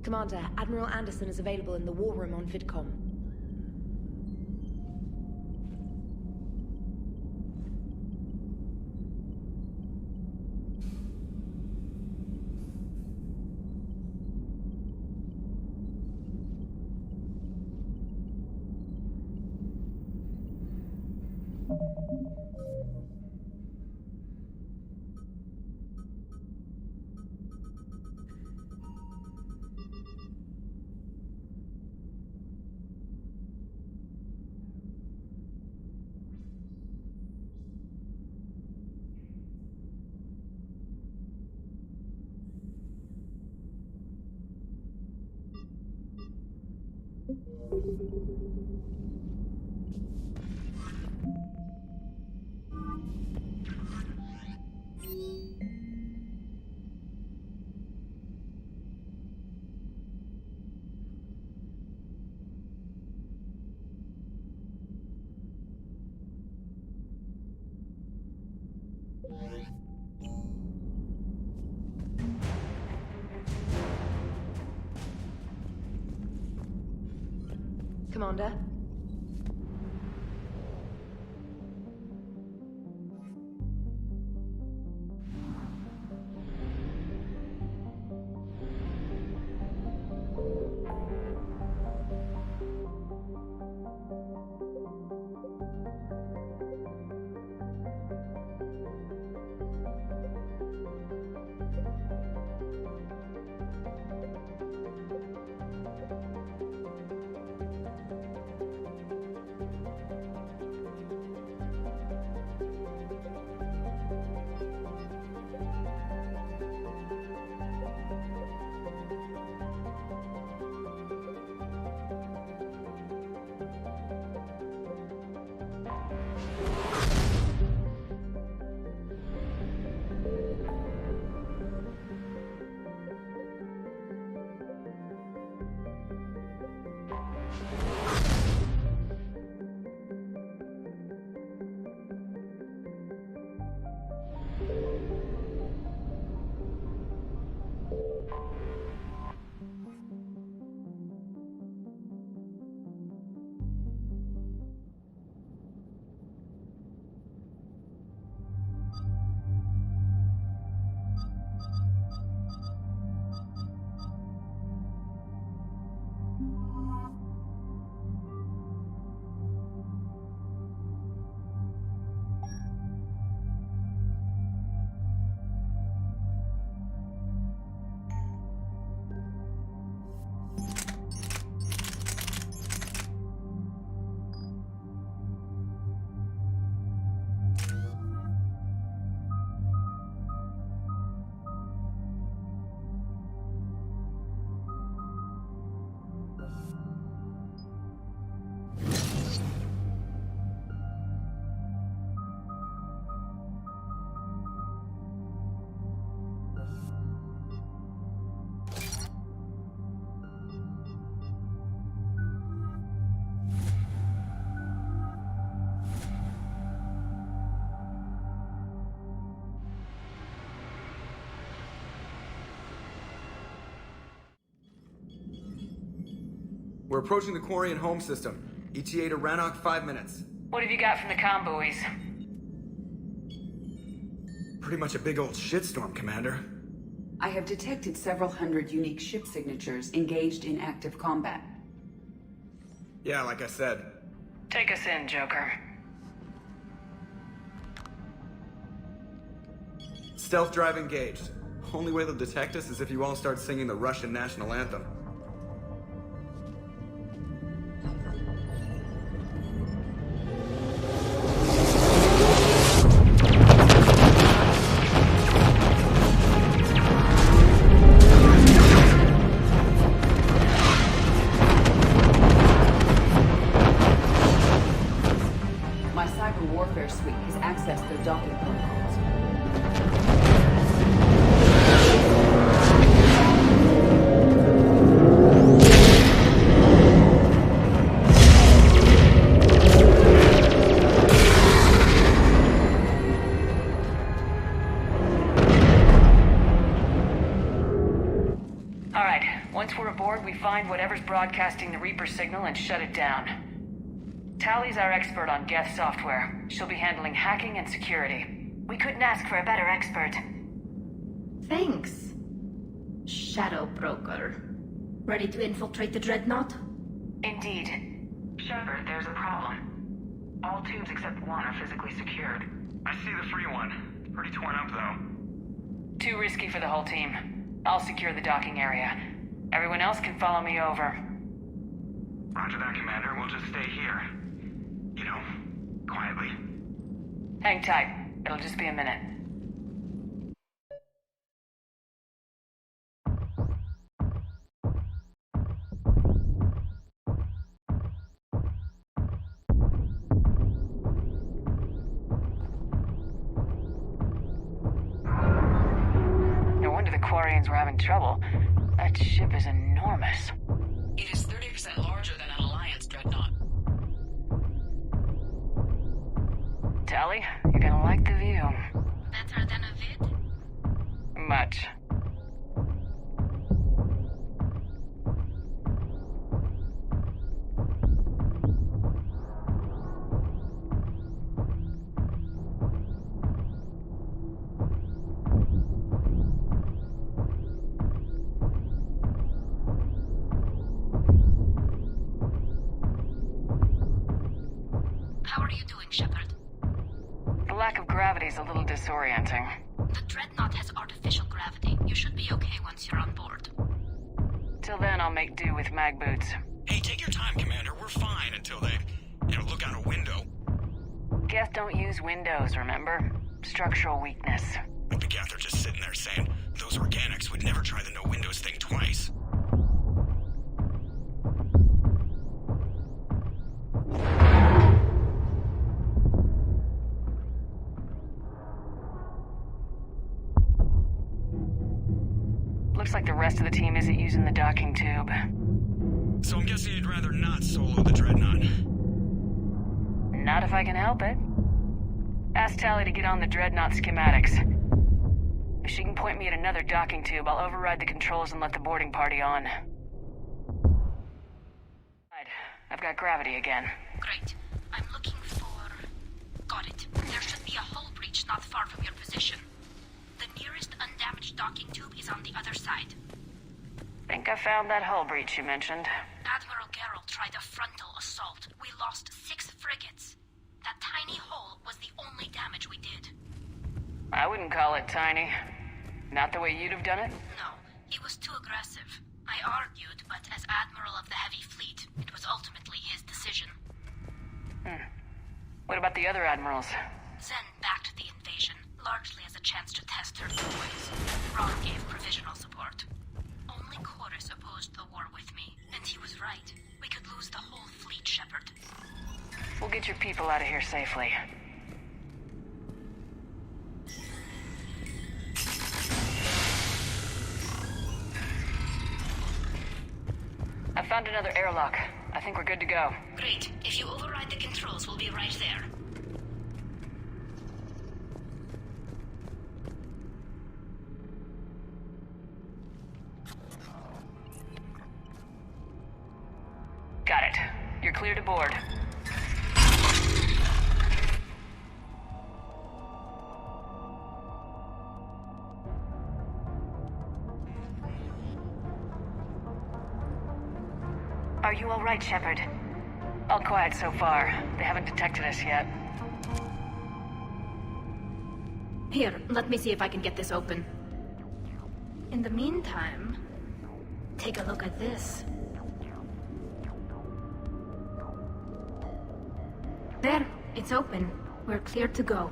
Commander, Admiral Anderson is available in the war room on VidCom. Commander? We're approaching the Quarian home system. ETA to Rannoch, 5 minutes. What have you got from the comm buoys? Pretty much a big old shitstorm, Commander. I have detected several hundred unique ship signatures engaged in active combat. Yeah, like I said. Take us in, Joker. Stealth drive engaged. Only way they'll detect us is if you all start singing the Russian national anthem. My cyber warfare suite has accessed their docking protocols. All right, once we're aboard, broadcasting the Reaper signal and shut it down. Tally's our expert on Geth software. She'll be handling hacking and security. We couldn't ask for a better expert. Thanks. Shadow Broker. Ready to infiltrate the Dreadnought? Indeed. Shepard, there's a problem. All tubes except one are physically secured. I see the free one. It's pretty torn up, though. Too risky for the whole team. I'll secure the docking area. Everyone else can follow me over. Roger that, Commander. We'll just stay here. You know, quietly. Hang tight. It'll just be a minute. No wonder the Quarians were having trouble. That ship is enormous. It is 30% larger than an Alliance dreadnought. Tally, you're gonna like the view. Better than a vid? Much. How are you doing, Shepard? The lack of gravity is a little disorienting. The Dreadnought has artificial gravity. You should be okay once you're on board. Till then, I'll make do with mag boots. Hey, take your time, Commander. We're fine until they, look out a window. Geth don't use windows, remember? Structural weakness. But the Geth are just sitting there saying those organics would never try the no windows thing twice. Looks like the rest of the team isn't using the docking tube. So I'm guessing you'd rather not solo the Dreadnought. Not if I can help it. Ask Tally to get on the Dreadnought schematics. If she can point me at another docking tube, I'll override the controls and let the boarding party on. I've got gravity again. Great. I'm looking for... Got it. There should be a hull breach not far from your position. The nearest undamaged docking tube is on the other side. Think I found that hull breach you mentioned. Admiral Geralt tried a frontal assault. We lost 6 frigates. That tiny hole was the only damage we did. I wouldn't call it tiny. Not the way you'd have done it? No, he was too aggressive. I argued, but as Admiral of the Heavy Fleet, it was ultimately his decision. What about the other admirals? Zen backed the invasion, largely as a chance to test her toys. Ron gave provisional support. Only Chorus opposed the war with me, and he was right. We could lose the whole fleet, Shepard. We'll get your people out of here safely. I found another airlock. I think we're good to go. Great. If you override the controls, we'll be right there. Got it. You're clear to board. Are you all right, Shepard? All quiet so far. They haven't detected us yet. Here, let me see if I can get this open. In the meantime, take a look at this. There, it's open. We're clear to go.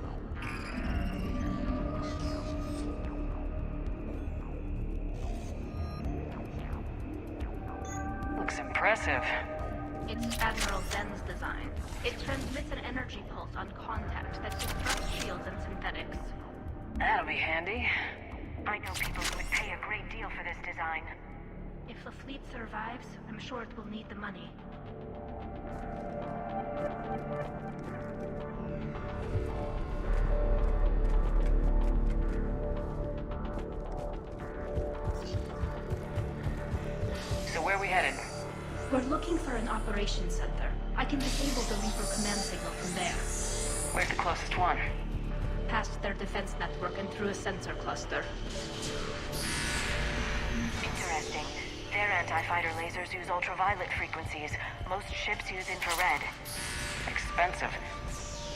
Looks impressive. It's Admiral Zen's design. It transmits an energy pulse on contact that disrupts shields and synthetics. That'll be handy. I know people who would pay a great deal for this design. If the fleet survives, I'm sure it will need the money. So where are we headed? We're looking for an operations center. I can disable the Reaper command signal from there. Where's the closest one? Past their defense network and through a sensor cluster. Interesting. Their anti-fighter lasers use ultraviolet frequencies. Most ships use infrared. Expensive.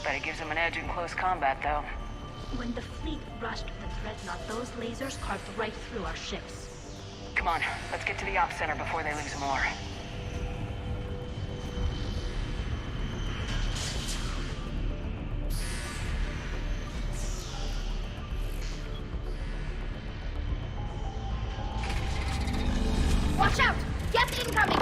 Bet it gives them an edge in close combat, though. When the fleet rushed the Dreadnought, those lasers carved right through our ships. Come on, let's get to the ops center before they lose more. Watch out! Get incoming!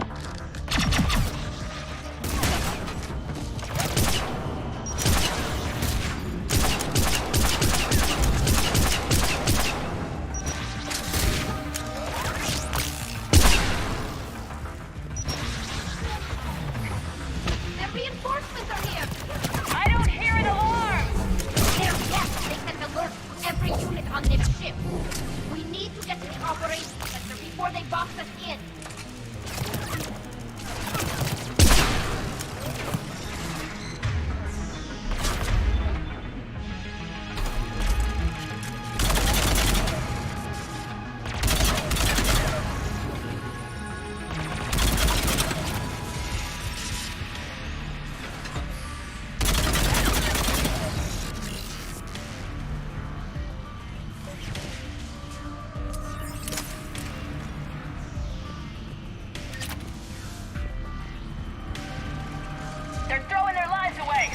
They're throwing their lives away!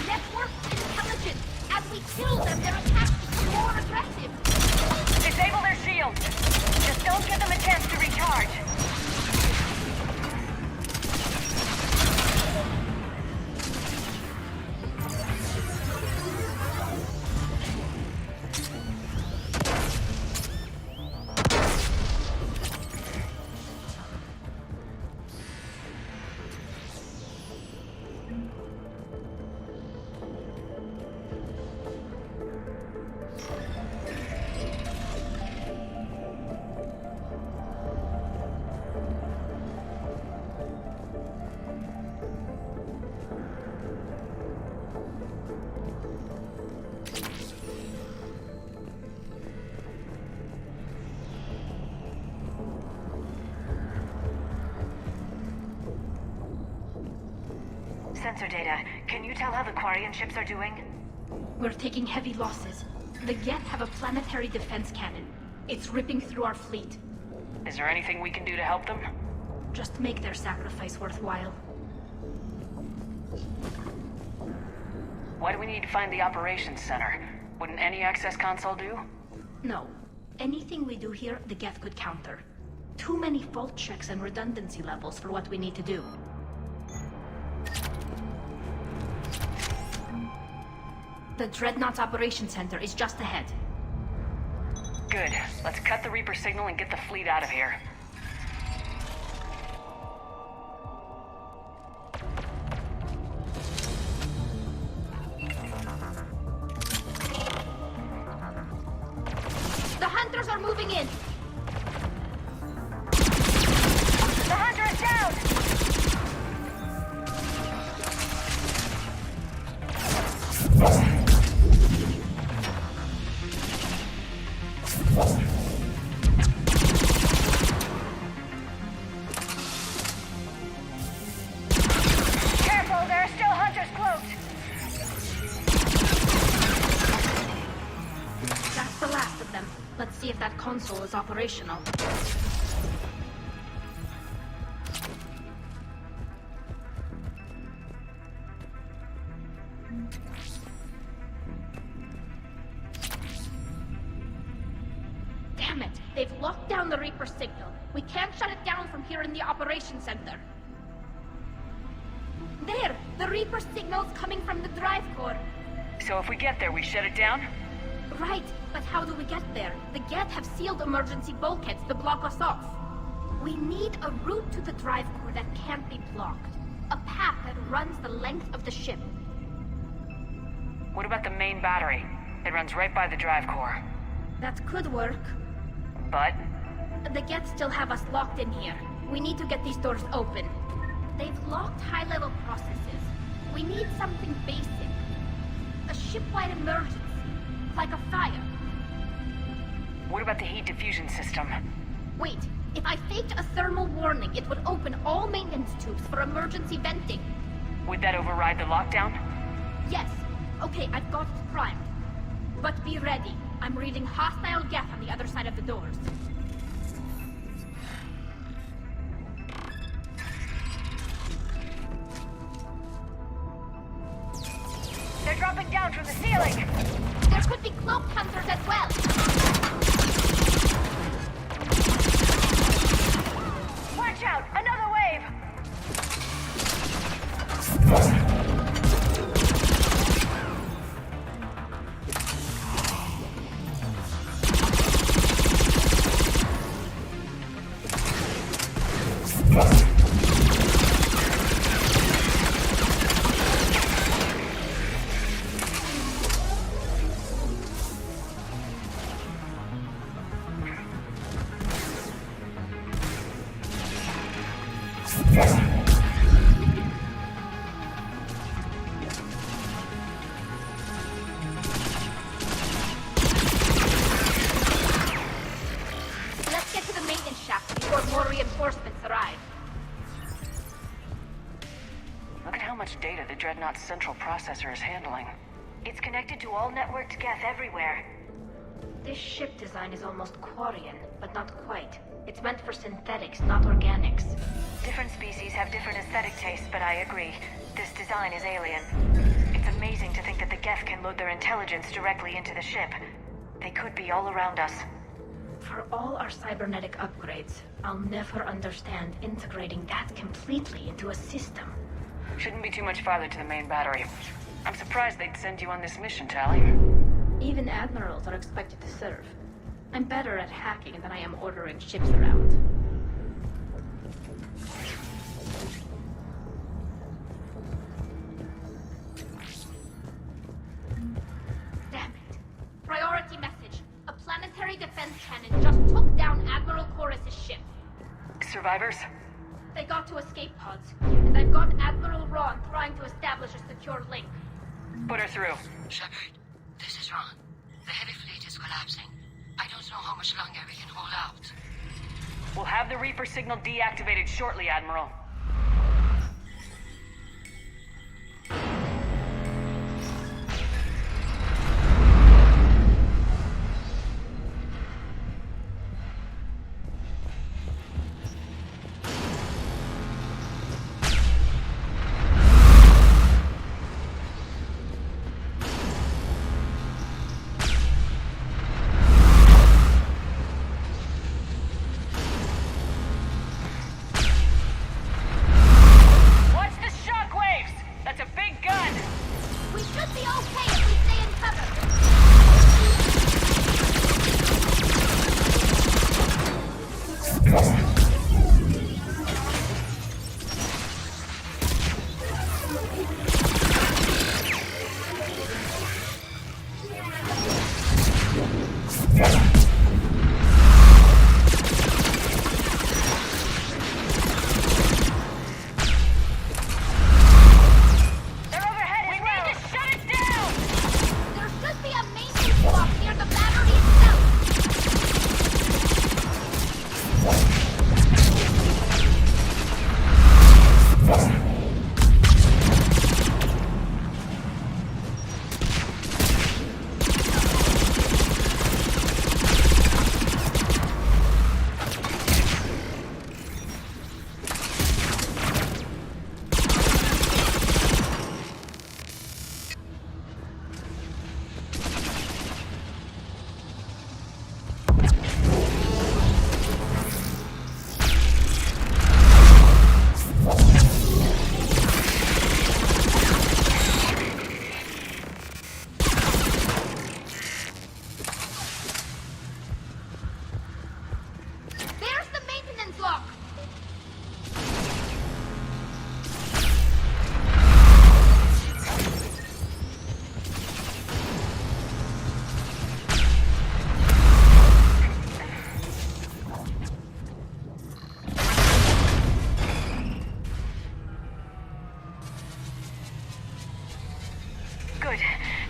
Network intelligence! As we kill them, their attacks become more aggressive! Disable their shields! Just don't give them a chance to recharge! Sensor data. Can you tell how the Quarian ships are doing? We're taking heavy losses. The Geth have a planetary defense cannon. It's ripping through our fleet. Is there anything we can do to help them? Just make their sacrifice worthwhile. Why do we need to find the operations center? Wouldn't any access console do? No. Anything we do here, the Geth could counter. Too many fault checks and redundancy levels for what we need to do. The Dreadnought's operations center is just ahead. Good. Let's cut the Reaper signal and get the fleet out of here. The Hunters are moving in! The Hunter is down! Careful, there are still Hunters close! That's the last of them. Let's see if that console is operational. Damn it! They've locked down the Reaper signal. We can't shut it down from here in the operations center. There! The Reaper signal's coming from the drive core. So if we get there, we shut it down? Right, but how do we get there? The Geth have sealed emergency bulkheads to block us off. We need a route to the drive core that can't be blocked. A path that runs the length of the ship. What about the main battery? It runs right by the drive core. That could work. But The Geth still have us locked in here. We need to get these doors open. They've locked high-level processes. We need something basic. A ship-wide emergency. Like a fire. What about the heat diffusion system? Wait, if I faked a thermal warning, it would open all maintenance tubes for emergency venting. Would that override the lockdown? Yes. Okay, I've got it primed. But be ready. I'm reading hostile geth on the other side of the doors. They're dropping down from the ceiling! There could be cloaked hunters as well! Watch out! Another wave! Let's get to the maintenance shaft before more reinforcements arrive. Look at how much data the Dreadnought's central processor is handling. It's connected to all networked geth everywhere. This ship design is almost Quarian, but not quite. It's meant for synthetics, not organics. Different species have different aesthetic tastes, but I agree. This design is alien. It's amazing to think that the geth can load their intelligence directly into the ship. They could be all around us. For all our cybernetic upgrades, I'll never understand integrating that completely into a system. Shouldn't be too much farther to the main battery. I'm surprised they'd send you on this mission, Tally. Even admirals are expected to serve. I'm better at hacking than I am ordering ships around. Damn it. Priority message. A planetary defense cannon just took down Admiral Chorus's ship. Survivors? They got to escape pods, and I've got Admiral Ron trying to establish a secure link. Put her through. Shepard, this is Ron. The heavy fleet is collapsing. I don't know how much longer we can hold out. We'll have the Reaper signal deactivated shortly, Admiral.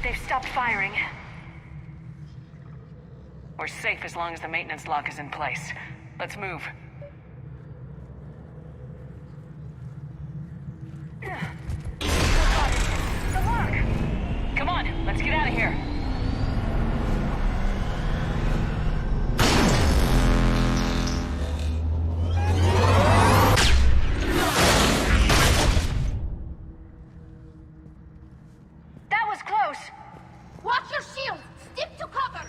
They've stopped firing. We're safe as long as the maintenance lock is in place. Let's move. The lock! Come on, let's get out of here. That was close! Watch your shield! Stick to cover!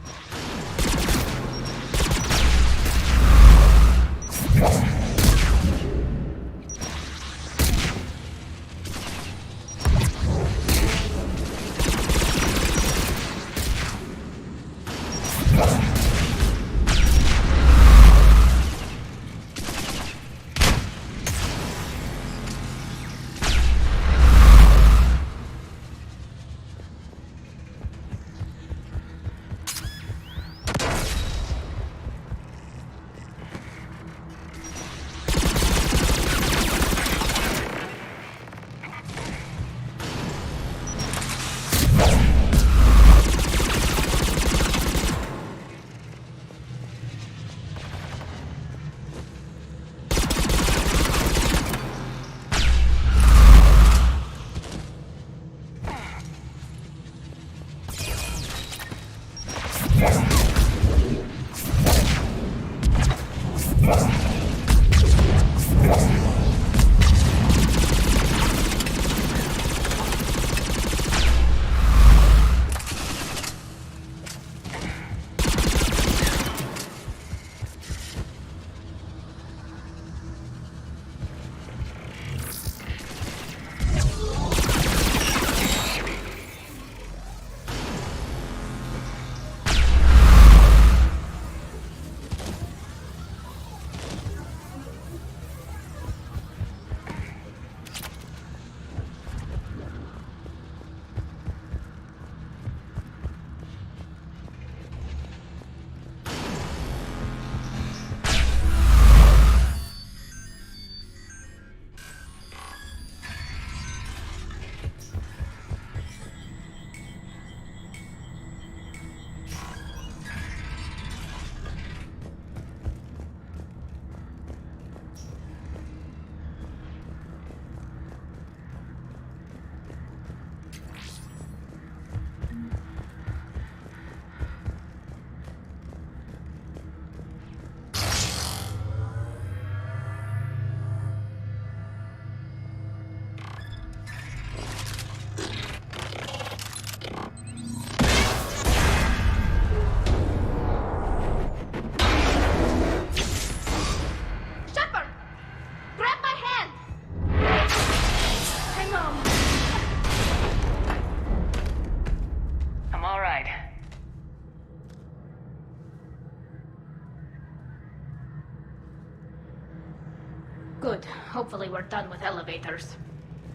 Good. Hopefully we're done with elevators.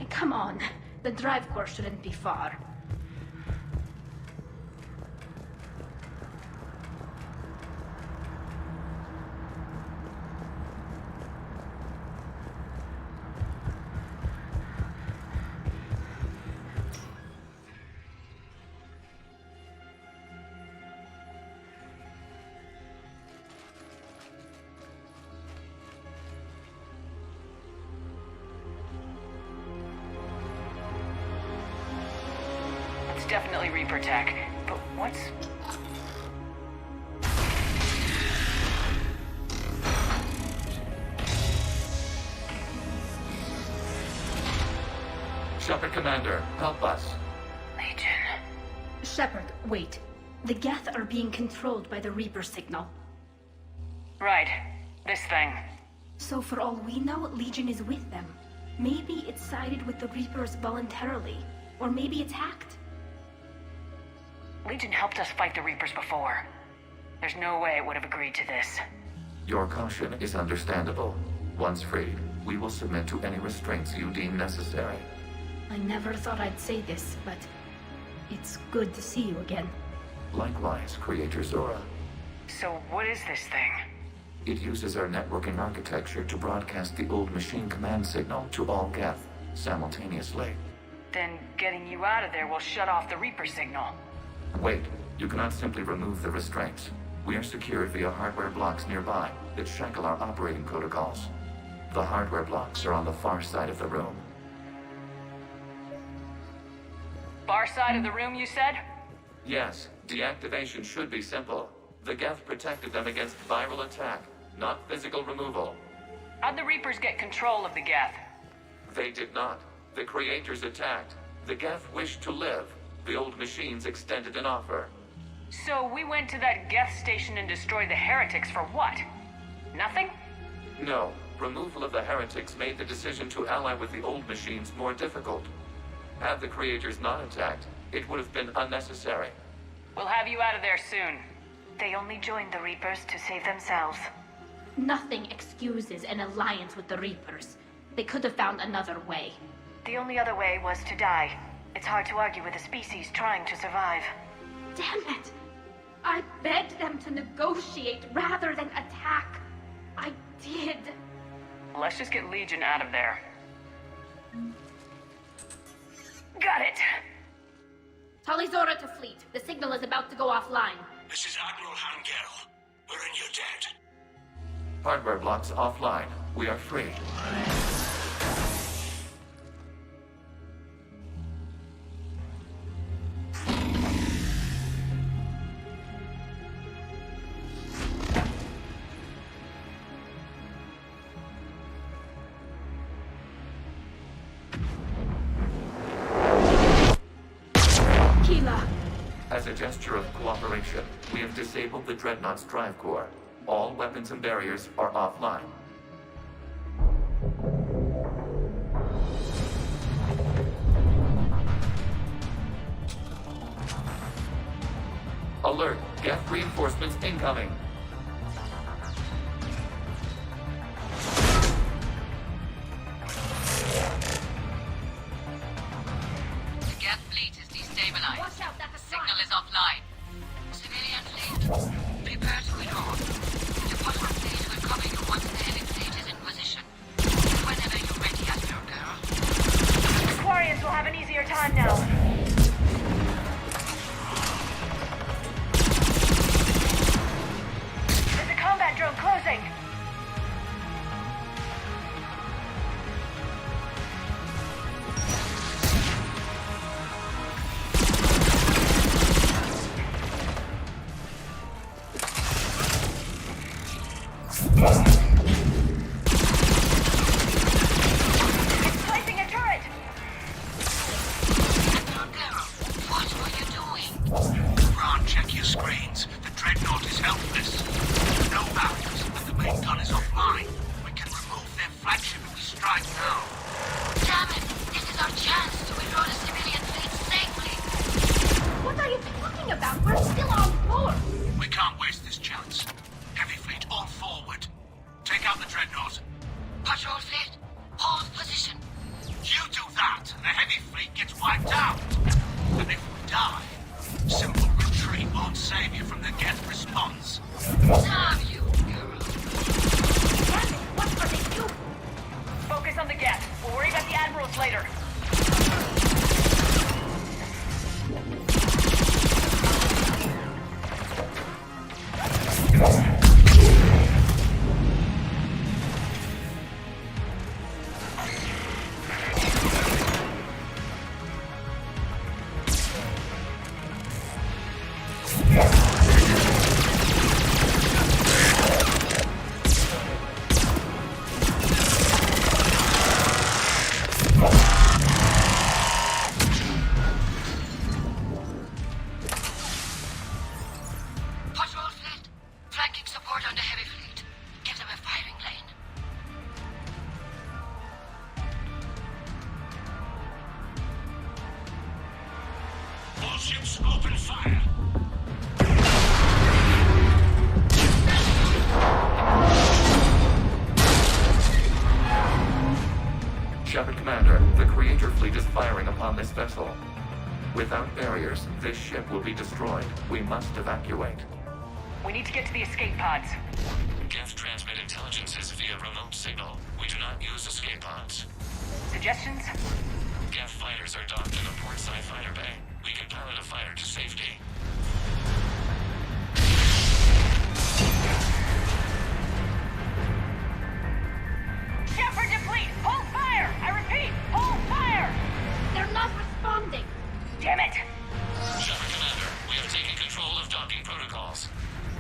And come on, the drive course shouldn't be far. It's definitely Reaper tech, but what's... Shepard Commander, help us. Legion. Shepard, wait. The Geth are being controlled by the Reaper signal. Right. This thing. So for all we know, Legion is with them. Maybe it sided with the Reapers voluntarily. Or maybe it's hacked. Legion helped us fight the Reapers before. There's no way it would have agreed to this. Your caution is understandable. Once freed, we will submit to any restraints you deem necessary. I never thought I'd say this, but it's good to see you again. Likewise, Creator Zora. So what is this thing? It uses our networking architecture to broadcast the old machine command signal to all Geth simultaneously. Then getting you out of there will shut off the Reaper signal. Wait, you cannot simply remove the restraints. We are secured via hardware blocks nearby that shackle our operating protocols. The hardware blocks are on the far side of the room. Far side of the room, you said? Yes, deactivation should be simple. The Geth protected them against viral attack, not physical removal. How'd the Reapers get control of the Geth? They did not. The creators attacked. The Geth wished to live. The old machines extended an offer. So we went to that Geth station and destroyed the heretics for what? Nothing? No. Removal of the heretics made the decision to ally with the old machines more difficult. Had the creators not attacked, it would have been unnecessary. We'll have you out of there soon. They only joined the Reapers to save themselves. Nothing excuses an alliance with the Reapers. They could have found another way. The only other way was to die. It's hard to argue with a species trying to survive. Damn it! I begged them to negotiate rather than attack. I did. Let's just get Legion out of there. Got it! Talizora to fleet. The signal is about to go offline. This is Admiral Hangel. We're in your debt. Hardware blocks offline. We are free. As a gesture of cooperation, we have disabled the Dreadnought's drive core. All weapons and barriers are offline. Alert! Geth reinforcements incoming! The Geth fleet is destabilized. Watch out, that's a Signal is offline. Civilian fleet, prepare to withdraw. The Potter fleet will cover you once the Helix fleet is in position. Whenever you're ready, Admiral Girl. Quarians will have an easier time now. There's a combat drone closing. Placing a turret! Admiral Girl, what were you doing? Ron, check your screens. The Dreadnought is helpless. No barriers, and the main gun is offline. We can remove their flagship if we strike now. Damn it! This is our chance to withdraw the civilian fleet safely. What are you talking about? We're still on board. We can't waste this chance. Heavy fleet all forward. Take out the Dreadnought. Patrol fleet, hold position. You do that, and the heavy fleet gets wiped out. And if we die, simple retreat won't save you from the Geth response. Damn you, girl. What are they doing? Focus on the Geth. We'll worry about the Admirals later. Patrol fleet, flanking support on the heavy fleet. Give them a firing lane. All ships open fire. Shepard Commander, the Creator fleet is firing upon this vessel. Without barriers, this ship will be destroyed. We must evacuate. We need to get to the escape pods. Geth transmit intelligences via remote signal. We do not use escape pods. Suggestions? Geth fighters are docked in the portside fighter bay. We can pilot a fighter to safety. Shepard deplete! Hold fire! I repeat, hold fire! They're not responding. Damn it! Shepard Commander, we have taken control of docking protocols.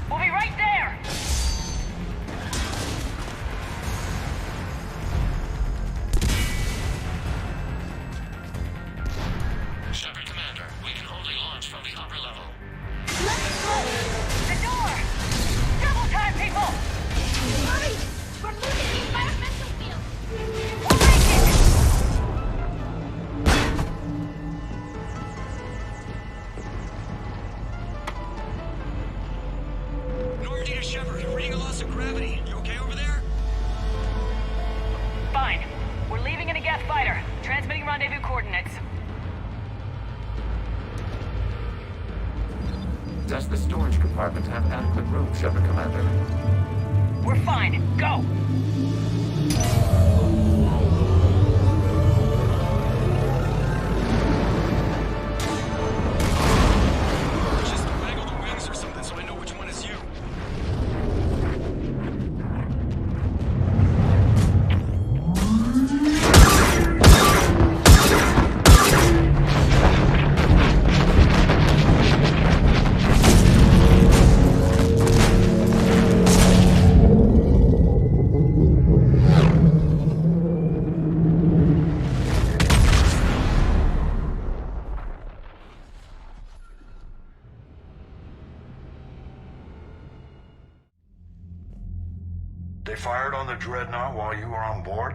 We'll be right there! Shepard Commander, we can only launch from the upper level. Let's go! The door! Double time, people! Hurry! We're losing the environmental field. We'll make it! Normandy to Shepard, reading a loss of gravity. You okay over there? Fine. We're leaving in a Geth fighter. Transmitting rendezvous coordinates. Does the storage compartment have adequate room, Shepard Commander? We're fine. Go! Just waggle the wings or something so I know which one is you. They fired on the Dreadnought while you were on board?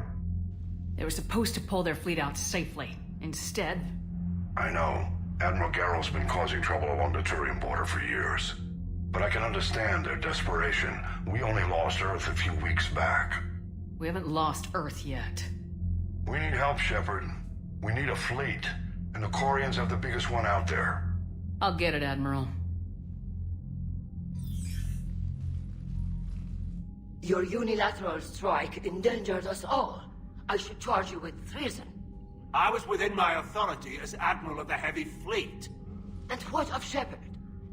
They were supposed to pull their fleet out safely. Instead, I know. Admiral Garrow's been causing trouble along the Turian border for years. But I can understand their desperation. We only lost Earth a few weeks back. we haven't lost Earth yet. We need help, Shepard. We need a fleet. And the Quarians have the biggest one out there. I'll get it, Admiral. Your unilateral strike endangered us all. I should charge you with treason. I was within my authority as Admiral of the Heavy Fleet. And what of Shepard?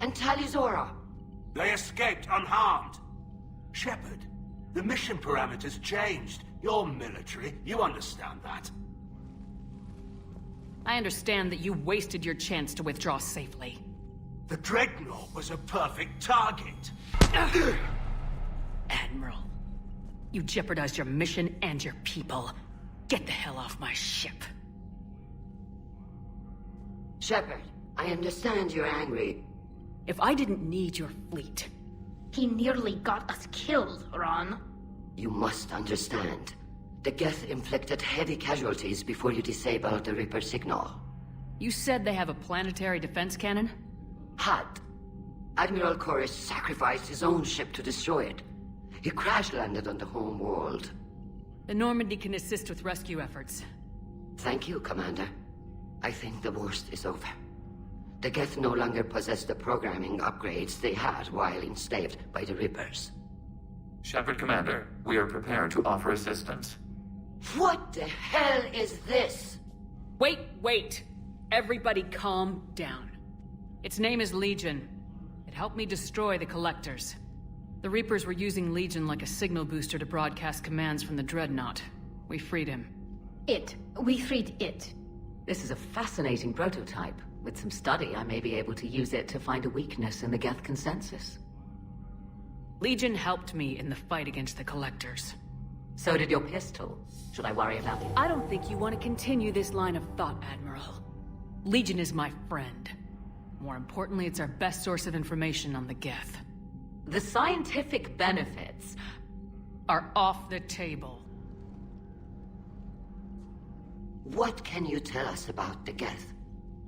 And Talizora? They escaped unharmed. Shepard, the mission parameters changed. You're military, you understand that. I understand that you wasted your chance to withdraw safely. The Dreadnought was a perfect target. Admiral, you jeopardized your mission and your people. Get the hell off my ship. Shepard, I understand you're angry. If I didn't need your fleet... He nearly got us killed, Ron. You must understand. The Geth inflicted heavy casualties before you disabled the Reaper signal. You said they have a planetary defense cannon? Had. Admiral Koris sacrificed his own ship to destroy it. He crash-landed on the home world. The Normandy can assist with rescue efforts. Thank you, Commander. I think the worst is over. The Geth no longer possess the programming upgrades they had while enslaved by the Reapers. Shepard Commander, we are prepared to offer assistance. What the hell is this? Wait! Everybody calm down. Its name is Legion. It helped me destroy the Collectors. The Reapers were using Legion like a signal booster to broadcast commands from the Dreadnought. We freed him. We freed it. This is a fascinating prototype. With some study, I may be able to use it to find a weakness in the Geth consensus. Legion helped me in the fight against the Collectors. So did your pistol. Should I worry about it? I don't think you want to continue this line of thought, Admiral. Legion is my friend. More importantly, it's our best source of information on the Geth. The scientific benefits are off the table. What can you tell us about the Geth?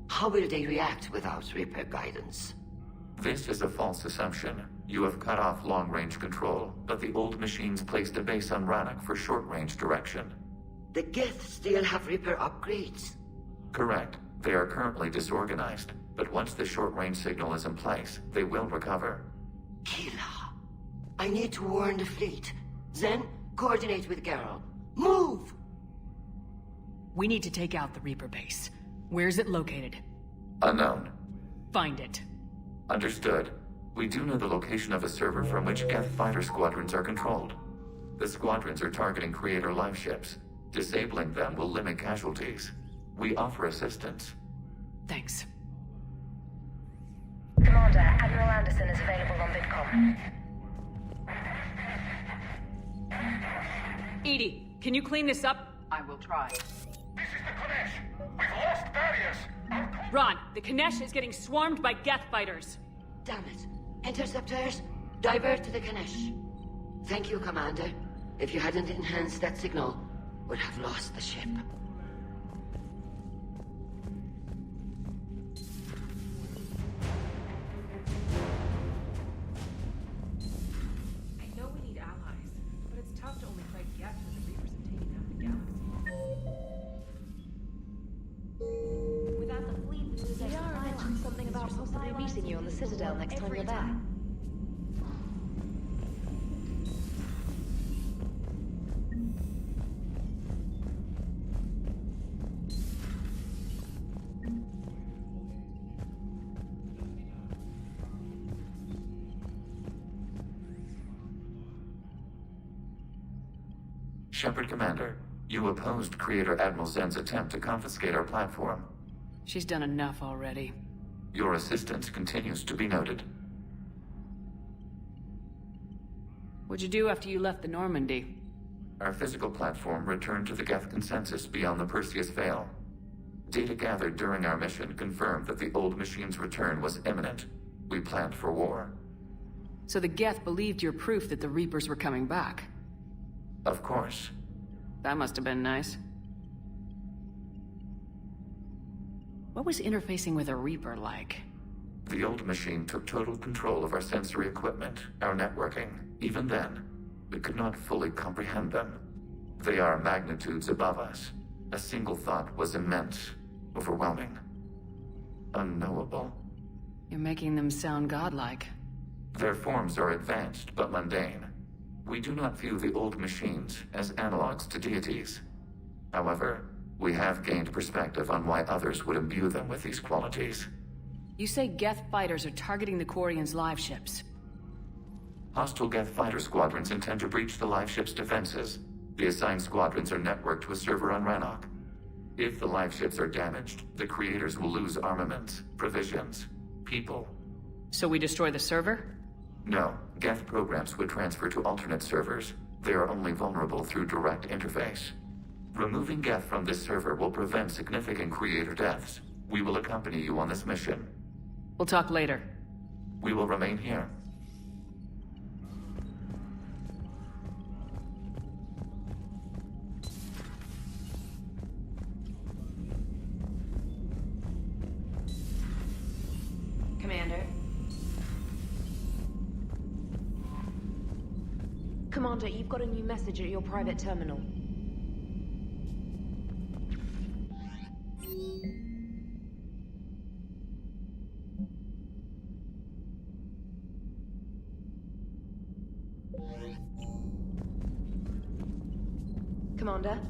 How will they react without Reaper guidance? This is a false assumption. You have cut off long-range control, but the old machines placed a base on Rannoch for short-range direction. The Geth still have Reaper upgrades? Correct. They are currently disorganized, but once the short-range signal is in place, they will recover. Kila, I need to warn the fleet. Then, coordinate with Garrow. Move! We need to take out the Reaper base. Where's it located? Unknown. Find it. Understood. We do know the location of a server from which Geth fighter squadrons are controlled. The squadrons are targeting Creator live ships. Disabling them will limit casualties. We offer assistance. Thanks. Commander, Admiral Anderson is available on VidCom. EDI, can you clean this up? I will try. This is the Konesh. We've lost barriers. Ron, the Kanesh is getting swarmed by Geth fighters. Damn it. Interceptors, divert to the Kanesh. Thank you, Commander. If you hadn't enhanced that signal, would have lost the ship. I know we need allies, but it's tough to only fight Geth when the Reapers have taken half the galaxy. Without the fleet, Liara mentioned something about possibly meeting you on the Citadel next time you're there. Shepard Commander, you opposed Creator Admiral Zen's attempt to confiscate our platform. She's done enough already. Your assistance continues to be noted. What'd you do after you left the Normandy? Our physical platform returned to the Geth consensus beyond the Perseus Veil. Data gathered during our mission confirmed that the old machine's return was imminent. We planned for war. So the Geth believed your proof that the Reapers were coming back? Of course. That must have been nice. What was interfacing with a Reaper like? The old machine took total control of our sensory equipment, our networking. Even then, we could not fully comprehend them. They are magnitudes above us. A single thought was immense, overwhelming, unknowable. You're making them sound godlike. Their forms are advanced but mundane. We do not view the old machines as analogs to deities. However, we have gained perspective on why others would imbue them with these qualities. You say Geth fighters are targeting the Quarians' live ships. Hostile Geth fighter squadrons intend to breach the live ship's defenses. The assigned squadrons are networked to a server on Rannoch. If the live ships are damaged, the Creators will lose armaments, provisions, people. So we destroy the server? No, Geth programs would transfer to alternate servers. They are only vulnerable through direct interface. Removing Geth from this server will prevent significant Creator deaths. We will accompany you on this mission. We'll talk later. We will remain here. Commander. Commander, you've got a new message at your private terminal. Commander?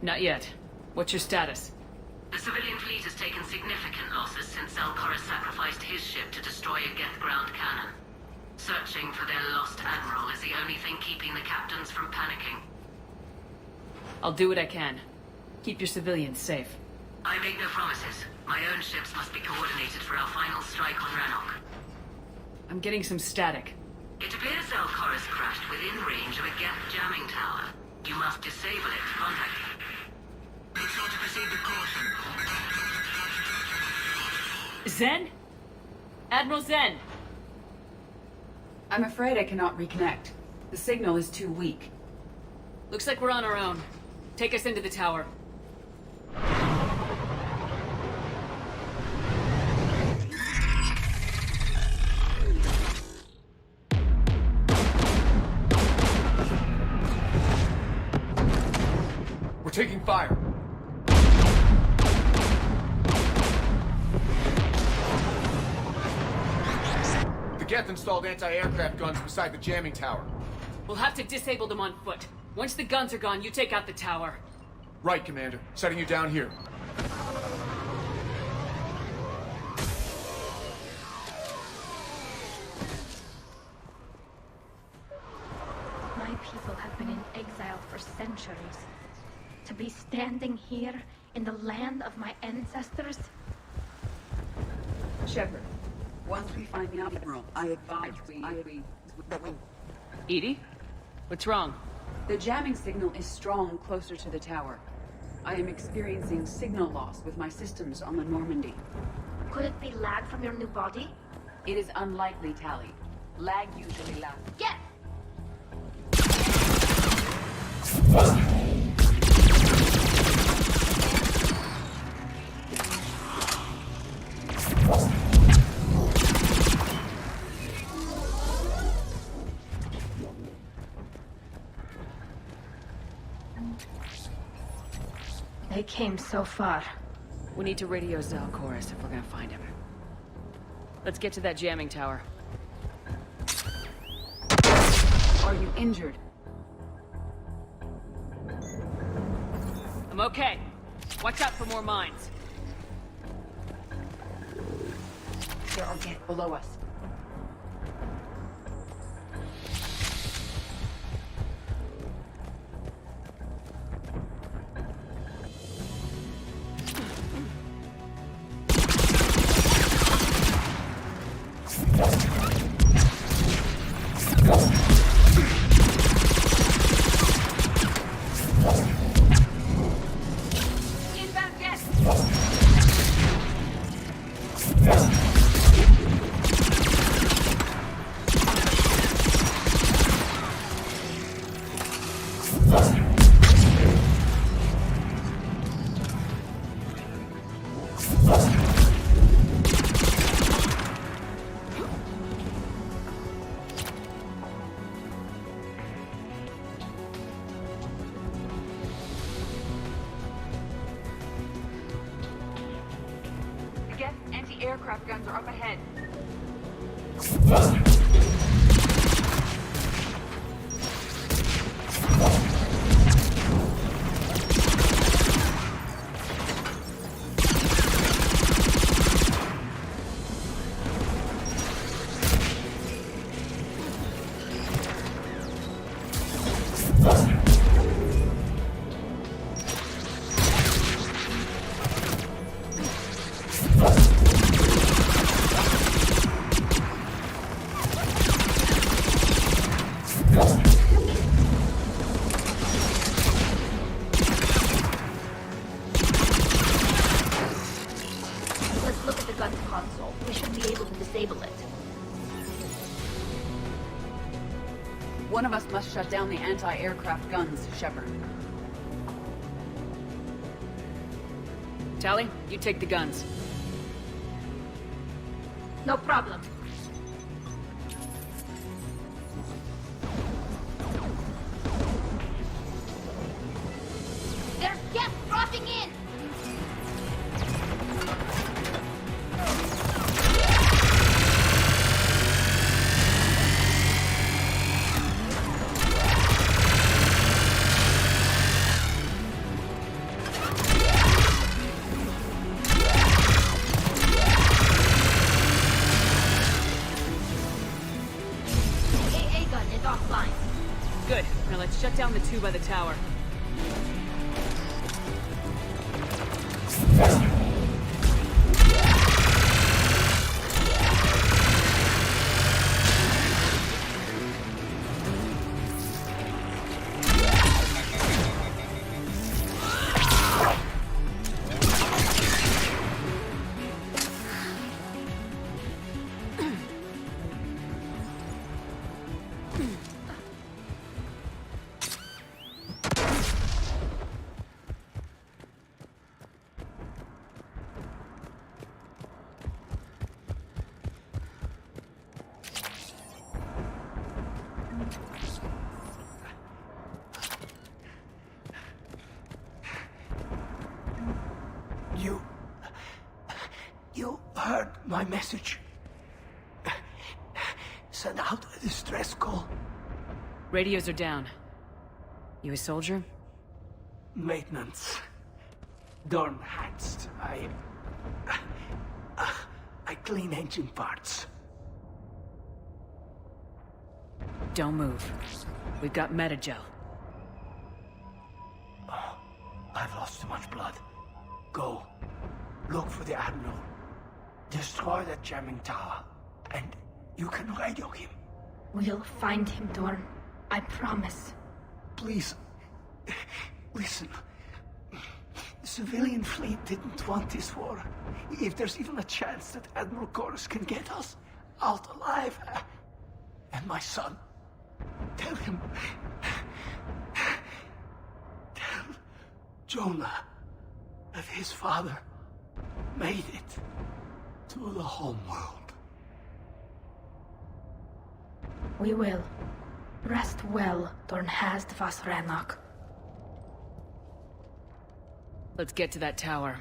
Not yet. What's your status? The civilian fleet has taken significant losses since Zelkoris sacrificed his ship to destroy a Geth ground cannon. Searching for their lost admiral is the only thing keeping the captains from panicking. I'll do what I can. Keep your civilians safe. I make no promises. My own ships must be coordinated for our final strike on Rannoch. I'm getting some static. It appears Zelkoris crashed within range of a Geth jamming tower. You must disable it to contact it. Make sure to proceed with caution. Zen? Admiral Zen! I'm afraid I cannot reconnect. The signal is too weak. Looks like we're on our own. Take us into the tower. We're taking fire. The Geth installed anti-aircraft guns beside the jamming tower. We'll have to disable them on foot. Once the guns are gone, you take out the tower. Right, Commander. Setting you down here. My people have been in exile for centuries. To be standing here in the land of my ancestors? Shepard, once we find the Admiral, I advise we... Edie? What's wrong? The jamming signal is strong closer to the tower. I am experiencing signal loss with my systems on the Normandy. Could it be lag from your new body? It is unlikely, Tali. Lag usually lasts. Get! They came so far. We need to radio Zelkoris if we're gonna find him. Let's get to that jamming tower. Are you injured? I'm okay. Watch out for more mines. There are Geth below us. Anti-aircraft guns are up ahead. Let's look at the gun console. We should be able to disable it. One of us must shut down the anti-aircraft guns, Shepard. Tali, you take the guns. No problem. There's Geth dropping in! Now let's shut down the two by the tower. You heard my message. Send out a distress call. Radios are down. You a soldier? Maintenance. Dorn Hanst. I clean engine parts. Don't move. We've got Metagel. Oh, I've lost too much blood. Go. Look for the Admiral. Destroy that jamming tower. And you can radio him. We'll find him, Dorn. I promise. Please. Listen. The civilian fleet didn't want this war. If there's even a chance that Admiral Chorus can get us out alive. And my son. Tell him. Tell Jonah that his father made it to the home world. We will. Rest well, Dorn Hast vas Renok. Let's get to that tower.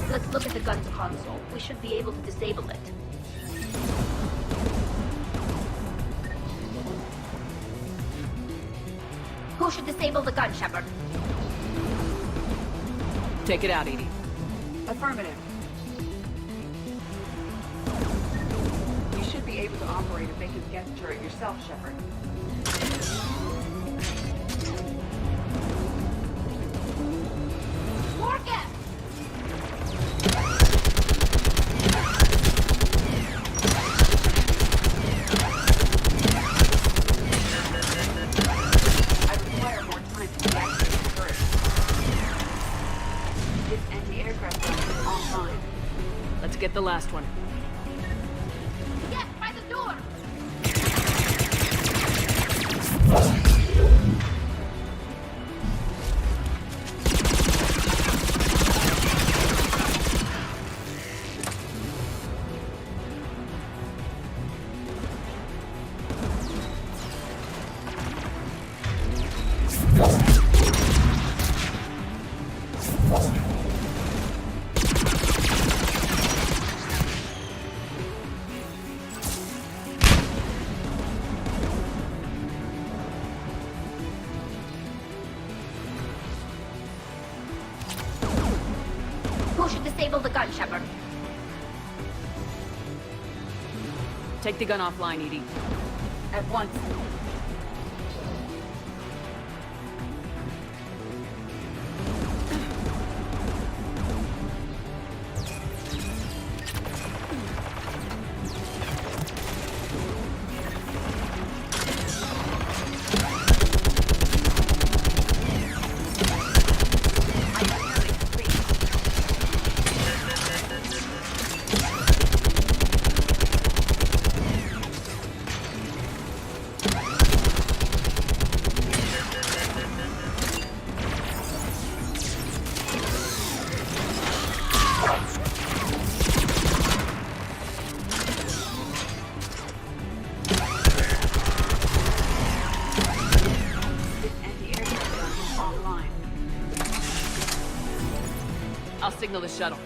Let's look at the gun's console. We should be able to disable it. Who should disable the gun, Shepard? Take it out, EDI. Affirmative. You should be able to operate a vacant Geth turret yourself, Shepard. More Geth! I require more time to deactivate the turret. This anti-aircraft gun is online. Let's get the last one. Yes, by the door! Disable the gun, Shepard. Take the gun offline, EDI. At once. I'll signal the shuttle.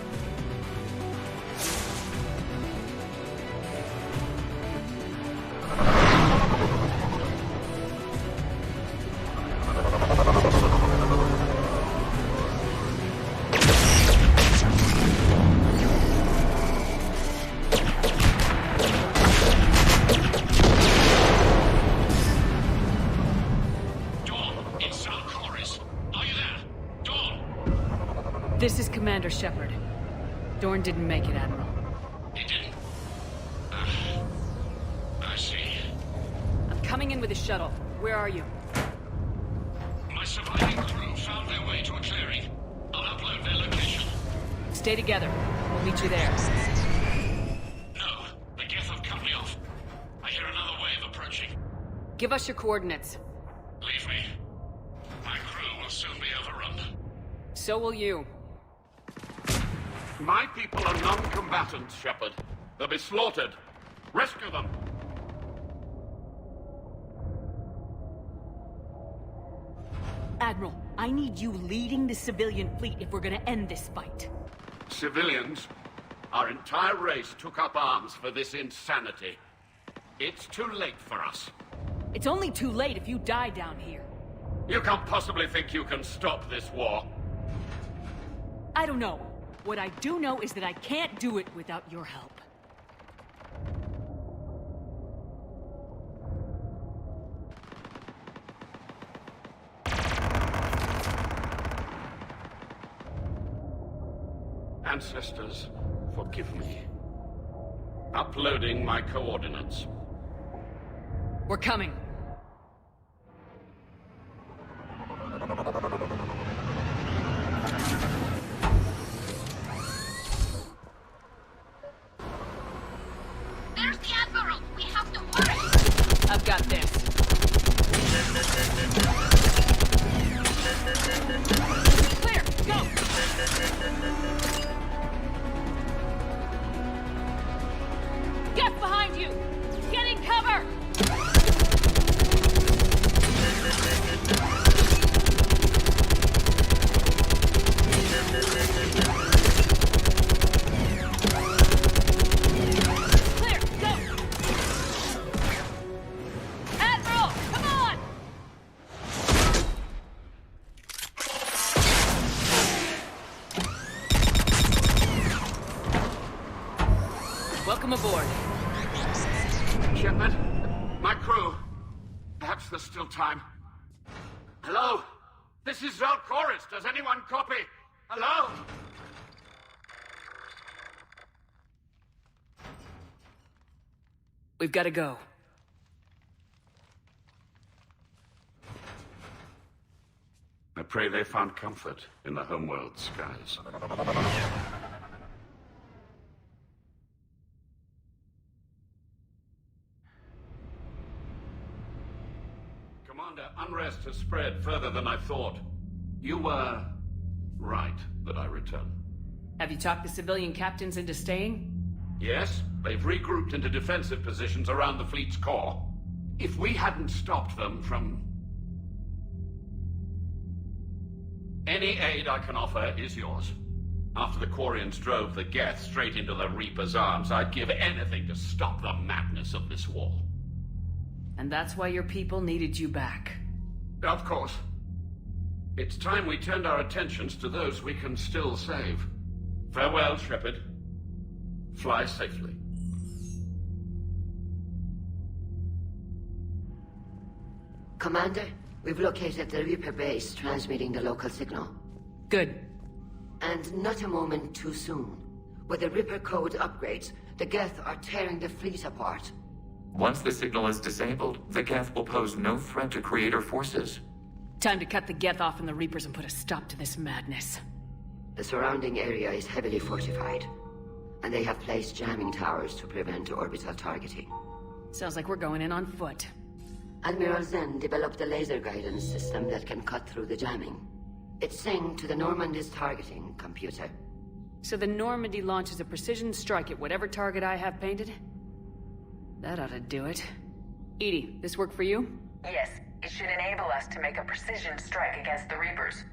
This is Commander Shepard. Dorn didn't make it, Admiral. He didn't? I see. I'm coming in with a shuttle. Where are you? My surviving crew found their way to a clearing. I'll upload their location. Stay together. We'll meet you there. No, the Geth have cut me off. I hear another wave approaching. Give us your coordinates. Leave me. My crew will soon be overrun. So will you. My people are non-combatants, Shepard. They'll be slaughtered. Rescue them! Admiral, I need you leading the civilian fleet if we're gonna end this fight. Civilians, our entire race took up arms for this insanity. It's too late for us. It's only too late if you die down here. You can't possibly think you can stop this war. I don't know. What I do know is that I can't do it without your help. Ancestors, forgive me. Uploading my coordinates. We're coming. There's the Admiral! We have to hurry! I've got this. Clear! Go! Get behind you! Get in cover! Clear! Go! Admiral! Come on! Welcome aboard. Shepard, my crew. Perhaps there's still time. Hello? This is Zalcoris. Does anyone copy? Hello? We've got to go. I pray they found comfort in the homeworld skies. Commander, unrest has spread further than I thought. You were right that I return. Have you talked the civilian captains into staying? Yes, they've regrouped into defensive positions around the fleet's core. If we hadn't stopped them from... Any aid I can offer is yours. After the Quarians drove the Geth straight into the Reaper's arms, I'd give anything to stop the madness of this war. And that's why your people needed you back. Of course. It's time we turned our attentions to those we can still save. Farewell, Shepard. Fly safely. Commander, we've located the Reaper base transmitting the local signal. Good. And not a moment too soon. With the Reaper code upgrades, the Geth are tearing the fleet apart. Once the signal is disabled, the Geth will pose no threat to Creator forces. Time to cut the Geth off from the Reapers and put a stop to this madness. The surrounding area is heavily fortified, and they have placed jamming towers to prevent orbital targeting. Sounds like we're going in on foot. Admiral Zen developed a laser guidance system that can cut through the jamming. It's synced to the Normandy's targeting computer. So the Normandy launches a precision strike at whatever target I have painted? That ought to do it. EDI, this work for you? Yes, it should enable us to make a precision strike against the Reapers.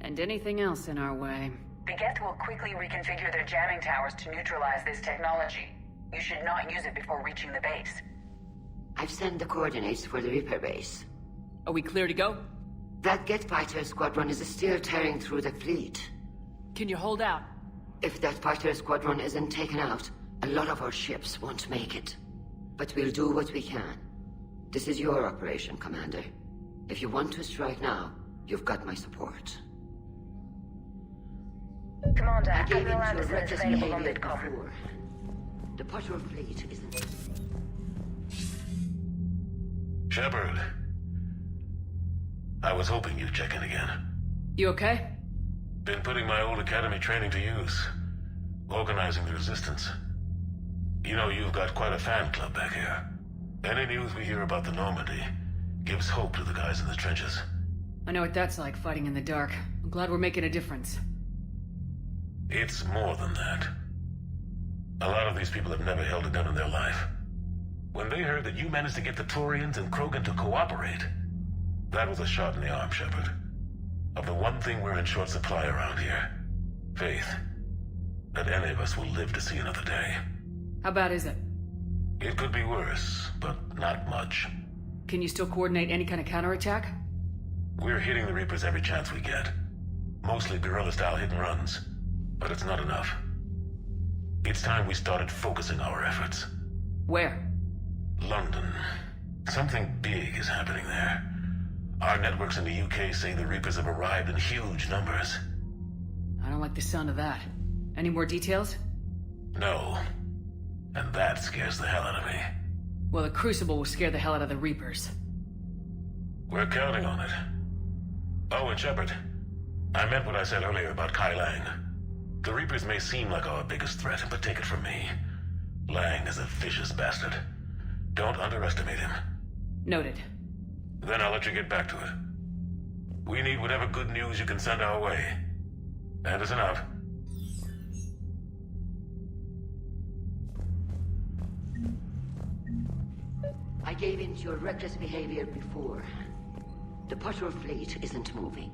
And anything else in our way. The Geth will quickly reconfigure their jamming towers to neutralize this technology. You should not use it before reaching the base. I've sent the coordinates for the Reaper base. Are we clear to go? That Geth fighter squadron is still tearing through the fleet. Can you hold out? If that fighter squadron isn't taken out, a lot of our ships won't make it. But we'll do what we can. This is your operation, Commander. If you want to strike now, you've got my support. Commander, I gave Admiral into Anderson is reckless available on behavior Midcom. before. The patrol fleet isn't... Shepard. I was hoping you'd check in again. You okay? Been putting my old academy training to use. Organizing the resistance. You know, you've got quite a fan club back here. Any news we hear about the Normandy gives hope to the guys in the trenches. I know what that's like, fighting in the dark. I'm glad we're making a difference. It's more than that. A lot of these people have never held a gun in their life. When they heard that you managed to get the Turians and Krogan to cooperate, that was a shot in the arm, Shepard. Of the one thing we're in short supply around here. Faith. That any of us will live to see another day. How bad is it? It could be worse, but not much. Can you still coordinate any kind of counterattack? We're hitting the Reapers every chance we get. Mostly guerrilla-style hit-and-runs. But it's not enough. It's time we started focusing our efforts. Where? London. Something big is happening there. Our networks in the UK say the Reapers have arrived in huge numbers. I don't like the sound of that. Any more details? No. And that scares the hell out of me. Well, the Crucible will scare the hell out of the Reapers. We're counting on it. Oh, and Shepard, I meant what I said earlier about Kai Lang. The Reapers may seem like our biggest threat, but take it from me. Lang is a vicious bastard. Don't underestimate him. Noted. Then I'll let you get back to it. We need whatever good news you can send our way. Anderson out. I gave in to your reckless behavior before. The patrol fleet isn't moving.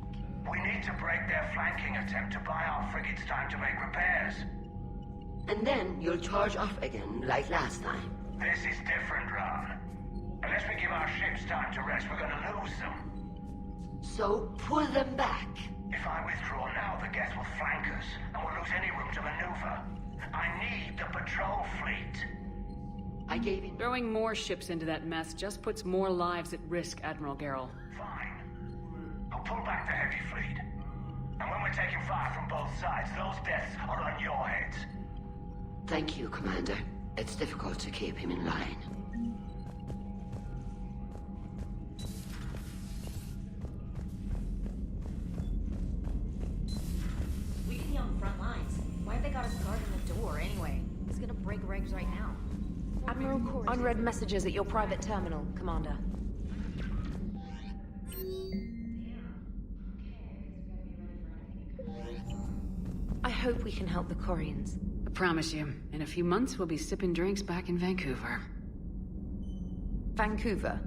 We need to break their flanking attempt to buy our frigates time to make repairs. And then you'll charge off again, like last time. This is different, Ron. Unless we give our ships time to rest, we're gonna lose them. So, pull them back. If I withdraw now, the Geth will flank us, and we'll lose any room to maneuver. I need the patrol fleet. I gave in. Throwing more ships into that mess just puts more lives at risk, Admiral Garrel. Fine. I'll pull back the heavy fleet. And when we're taking fire from both sides, those deaths are on your heads. Thank you, Commander. It's difficult to keep him in line. We could be on the front lines. Why have they got us guarding the door anyway? It's gonna break regs right now. Admiral Corus. Unread messages at your private terminal, Commander. I hope we can help the Corians. I promise you, in a few months we'll be sipping drinks back in Vancouver. Vancouver.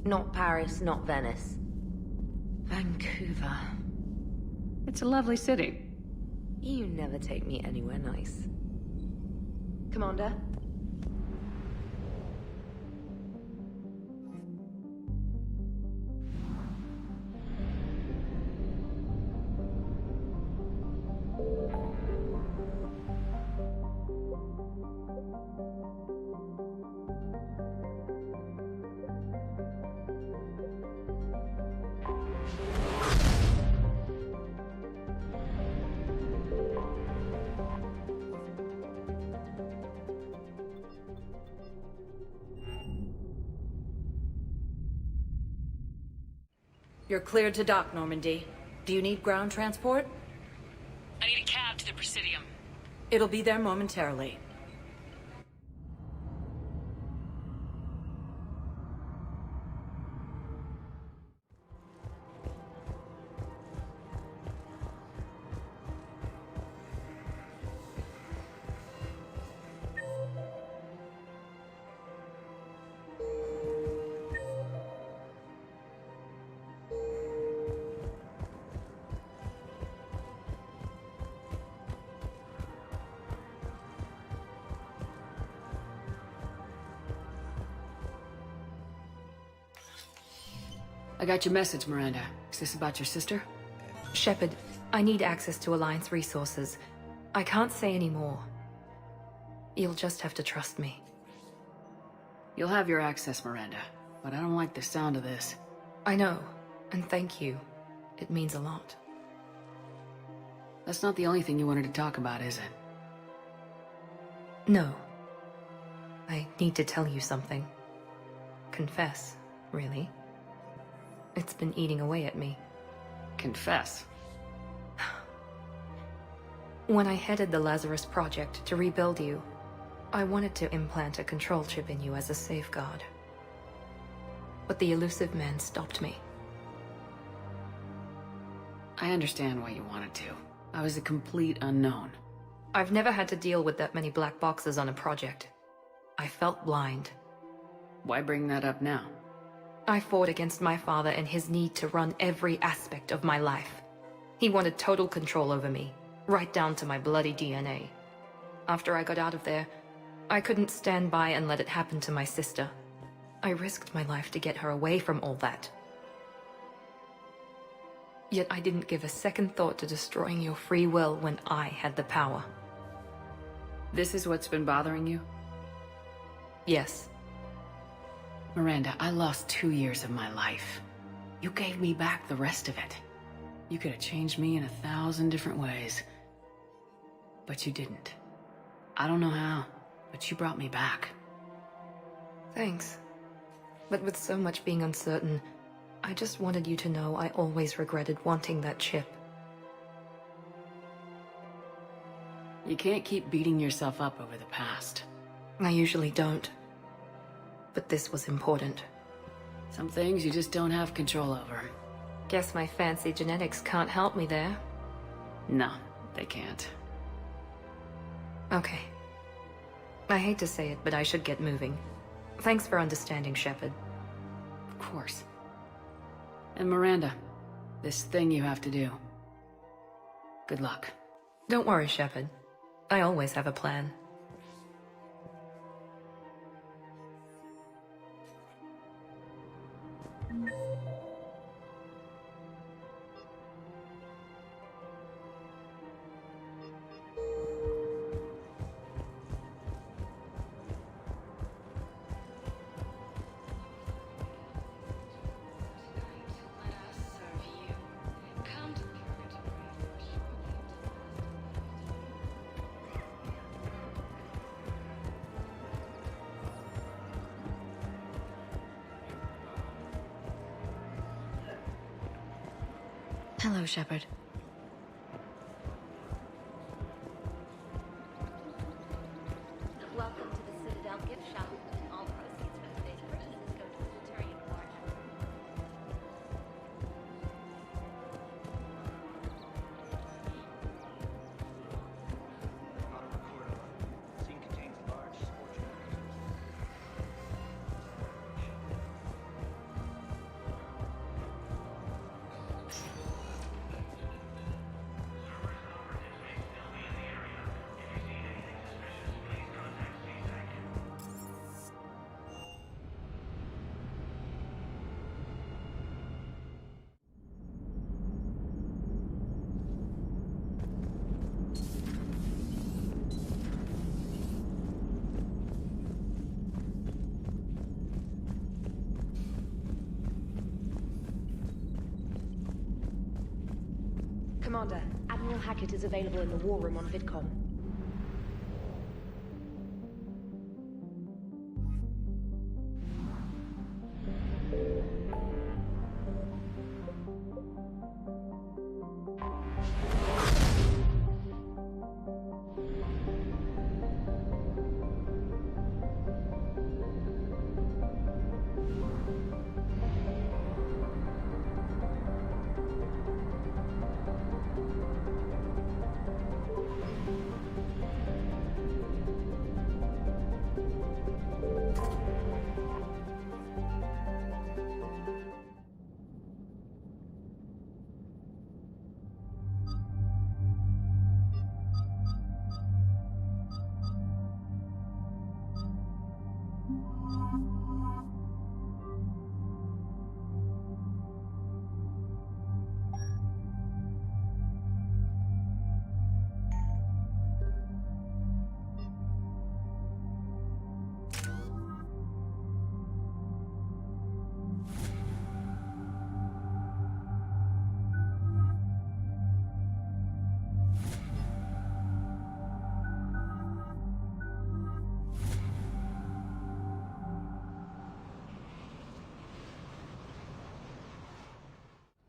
Not Paris, not Venice. Vancouver. It's a lovely city. You never take me anywhere nice. Commander? You're cleared to dock, Normandy. Do you need ground transport? I need a cab to the Presidium. It'll be there momentarily. I got your message, Miranda. Is this about your sister? Shepard, I need access to Alliance resources. I can't say any more. You'll just have to trust me. You'll have your access, Miranda. But I don't like the sound of this. I know, and thank you. It means a lot. That's not the only thing you wanted to talk about, is it? No. I need to tell you something. Confess, really. It's been eating away at me. Confess? When I headed the Lazarus Project to rebuild you, I wanted to implant a control chip in you as a safeguard. But the elusive man stopped me. I understand why you wanted to. I was a complete unknown. I've never had to deal with that many black boxes on a project. I felt blind. Why bring that up now? I fought against my father and his need to run every aspect of my life. He wanted total control over me, right down to my bloody DNA. After I got out of there, I couldn't stand by and let it happen to my sister. I risked my life to get her away from all that. Yet I didn't give a second thought to destroying your free will when I had the power. This is what's been bothering you? Yes. Miranda, I lost 2 years of my life. You gave me back the rest of it. You could have changed me in 1,000 different ways. But you didn't. I don't know how, but you brought me back. Thanks. But with so much being uncertain, I just wanted you to know I always regretted wanting that chip. You can't keep beating yourself up over the past. I usually don't. But this was important. Some things you just don't have control over. Guess my fancy genetics can't help me there. No, they can't. Okay. I hate to say it, but I should get moving. Thanks for understanding, Shepard. Of course. And Miranda, this thing you have to do. Good luck. Don't worry, Shepard. I always have a plan. Hello, Shepard. Welcome to the Citadel gift shop. All proceeds from today's purchases go to the Turian War effort. Commander, Admiral Hackett is available in the war room on VidCom.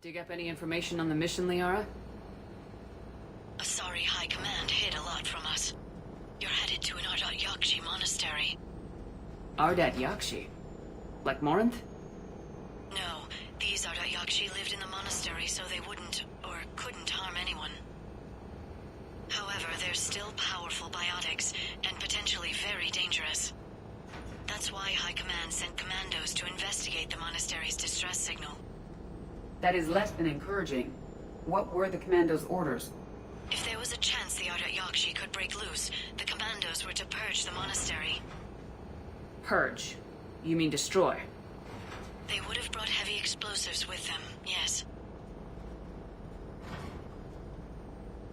Dig up any information on the mission, Liara? Asari High Command hid a lot from us. You're headed to an Ardat Yakshi monastery. Ardat Yakshi? Like Morinth? No, these Ardat Yakshi lived in the monastery so they wouldn't, or couldn't harm anyone. However, they're still powerful biotics, and potentially very dangerous. That's why High Command sent commandos to investigate the monastery's distress signal. That is less than encouraging. What were the commandos' orders? If there was a chance the Ardat Yakshi could break loose, the commandos were to purge the monastery. Purge? You mean destroy? They would have brought heavy explosives with them, yes.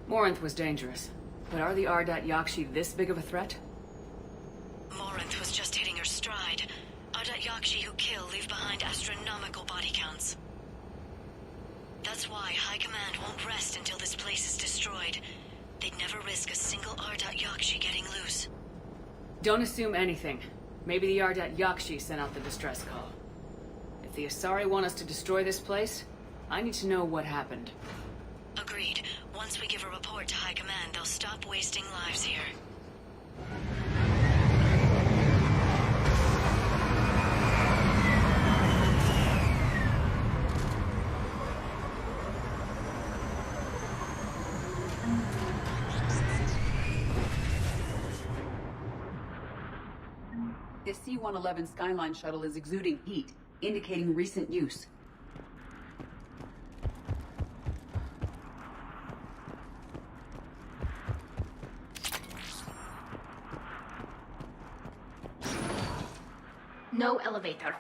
Morinth was dangerous, but are the Ardat Yakshi this big of a threat? Morinth was just hitting her stride. Ardat Yakshi who kill leave behind astronomical body counts. That's why High Command won't rest until this place is destroyed. They'd never risk a single Ardat Yakshi getting loose. Don't assume anything. Maybe the Ardat Yakshi sent out the distress call. If the Asari want us to destroy this place, I need to know what happened. Agreed. Once we give a report to High Command, they'll stop wasting lives here. The C-111 Skyline shuttle is exuding heat, indicating recent use. No elevator.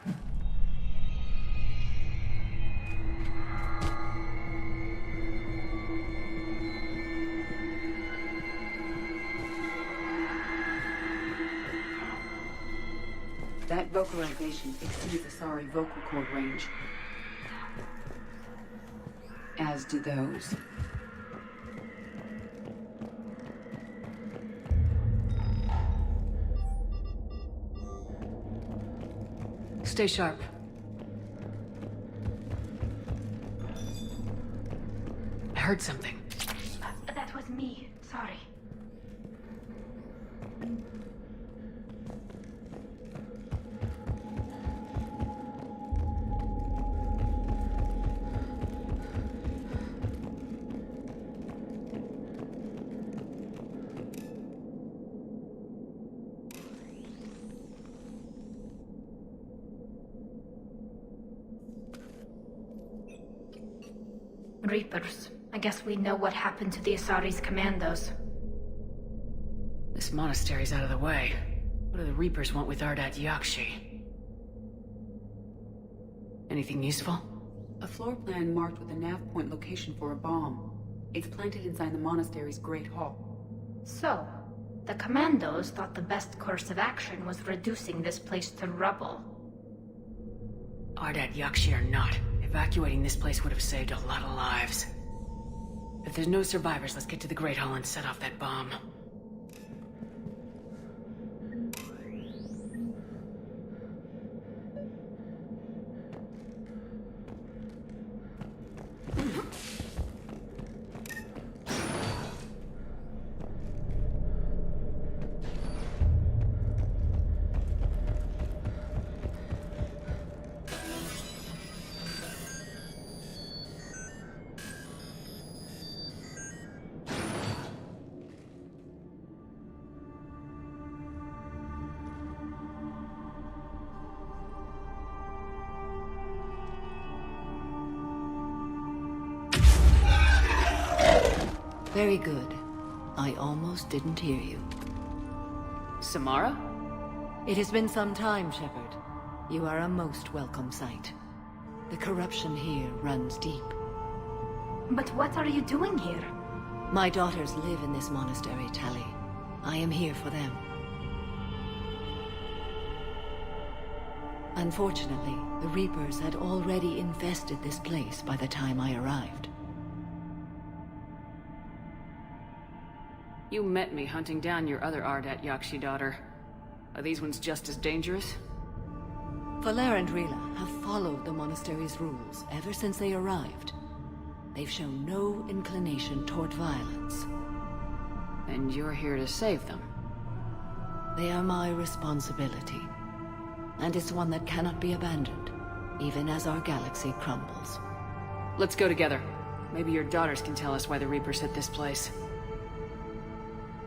That vocalization exceeds Asari vocal cord range. As do those. Stay sharp. I heard something. That was me. Sorry. Reapers. I guess we know what happened to the Asari's commandos. This monastery's out of the way. What do the Reapers want with Ardat Yakshi? Anything useful? A floor plan marked with a nav point location for a bomb. It's planted inside the monastery's Great Hall. So, the commandos thought the best course of action was reducing this place to rubble. Ardat Yakshi or not, evacuating this place would have saved a lot of lives. If there's no survivors, let's get to the Great Hall and set off that bomb. Very good. I almost didn't hear you. Samara? It has been some time, Shepard. You are a most welcome sight. The corruption here runs deep. But what are you doing here? My daughters live in this monastery, Tali. I am here for them. Unfortunately, the Reapers had already infested this place by the time I arrived. You met me hunting down your other Ardat Yakshi daughter. Are these ones just as dangerous? Falere and Rila have followed the monastery's rules ever since they arrived. They've shown no inclination toward violence. And you're here to save them. They are my responsibility. And it's one that cannot be abandoned, even as our galaxy crumbles. Let's go together. Maybe your daughters can tell us why the Reapers hit this place.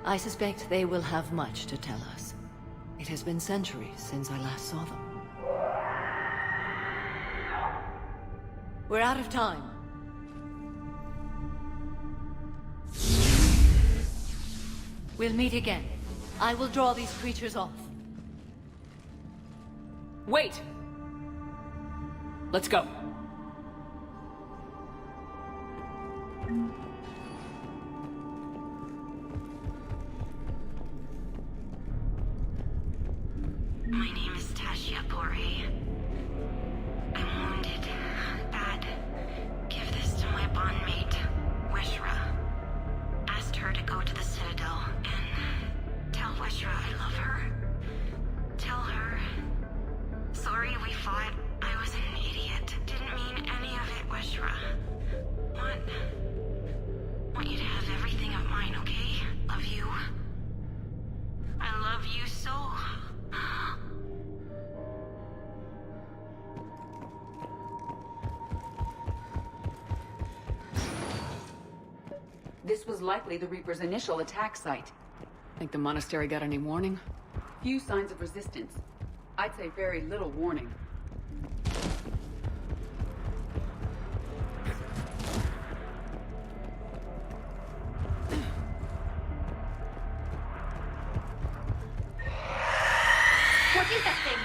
I suspect they will have much to tell us. It has been centuries since I last saw them. We're out of time. We'll meet again. I will draw these creatures off. Wait! Let's go. My name is Tasha Pori. I'm wounded. Bad. Give this to my bondmate, Weshra. Asked her to go to the Citadel and tell Weshra I love her. Tell her. Sorry we fought. I was an idiot. Didn't mean any of it, Weshra. Want you to have everything of mine, okay? Love you. I love you so. This was likely the Reaper's initial attack site. Think the monastery got any warning? Few signs of resistance. I'd say very little warning. What is that thing?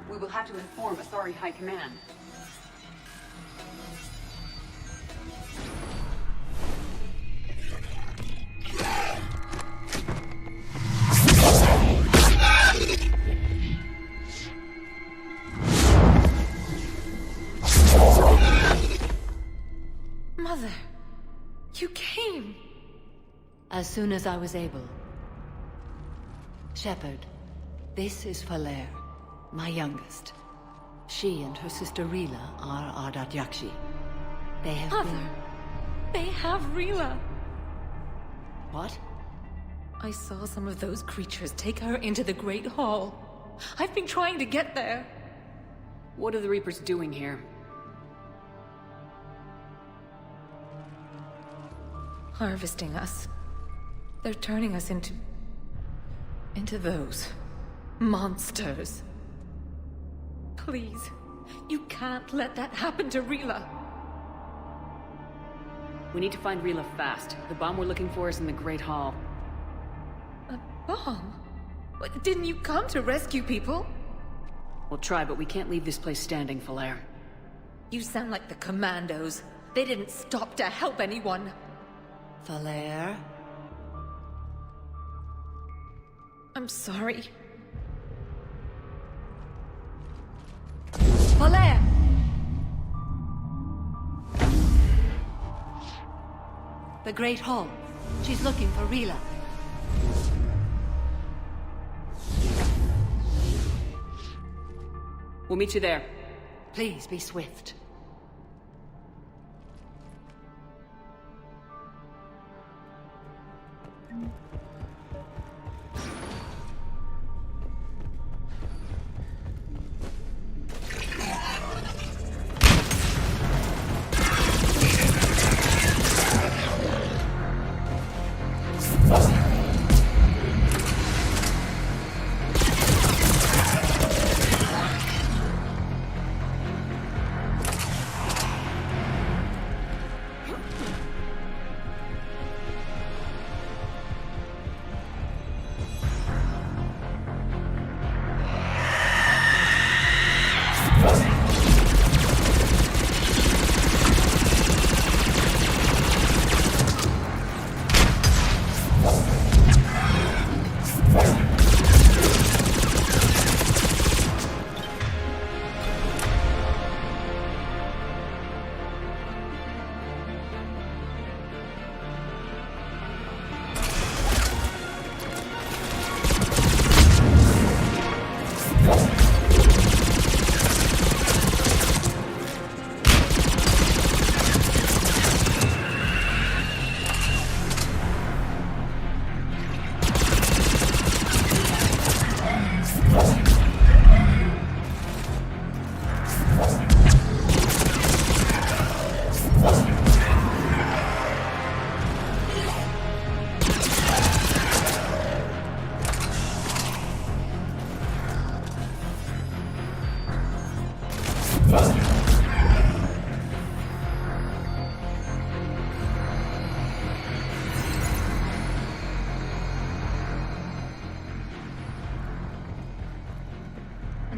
We will have to inform Asari High Command. Mother, you came. As soon as I was able. Shepard, this is Falere, my youngest. She and her sister Rila are Ardat Yakshi. They have Mother, they have Rila. What? I saw some of those creatures take her into the Great Hall. I've been trying to get there. What are the Reapers doing here? Harvesting us. They're turning us into those monsters. Please, you can't let that happen to Rila. We need to find Rila fast. The bomb we're looking for is in the Great Hall. A bomb? What, didn't you come to rescue people? We'll try, but we can't leave this place standing, Falere. You sound like the Commandos. They didn't stop to help anyone. Falere? I'm sorry. Falere! The Great Hall. She's looking for Rila. We'll meet you there. Please be swift.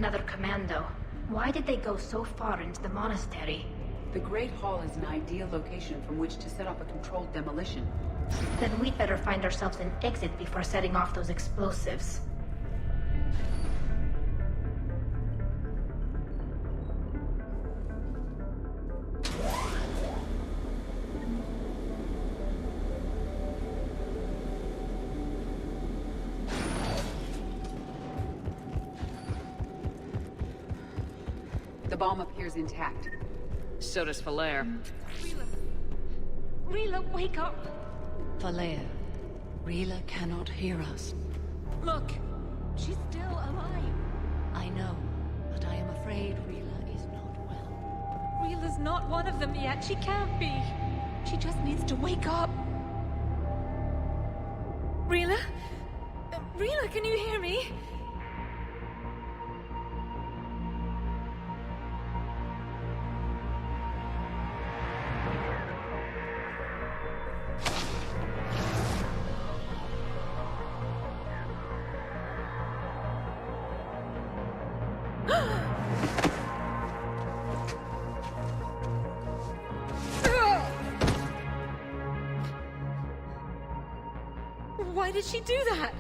another commando. Why did they go so far into the monastery? The Great Hall is an ideal location from which to set up a controlled demolition. Then we'd better find ourselves an exit before setting off those explosives. The bomb appears intact. So does Falaire. Rila, wake up! Falaire, Rila cannot hear us. Look! She's still alive! I know, but I am afraid Rila is not well. Rila's not one of them yet. She can't be. She just needs to wake up. Rila? Rila, can you hear me? Why did she do that?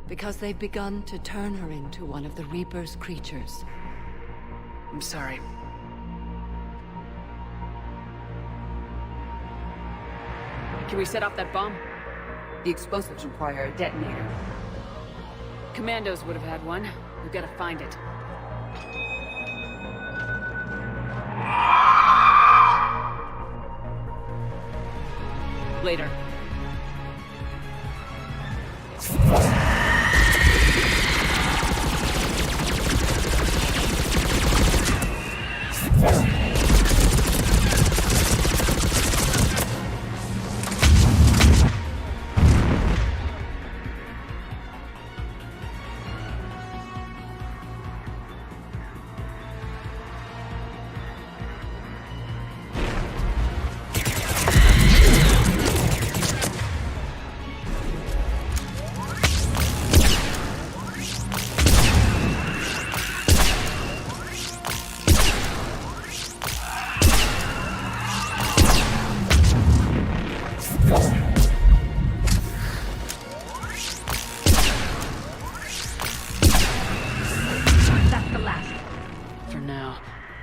Because they've begun to turn her into one of the Reaper's creatures. I'm sorry. Can we set off that bomb? The explosives require a detonator. Commandos would have had one. We've got to find it. Later.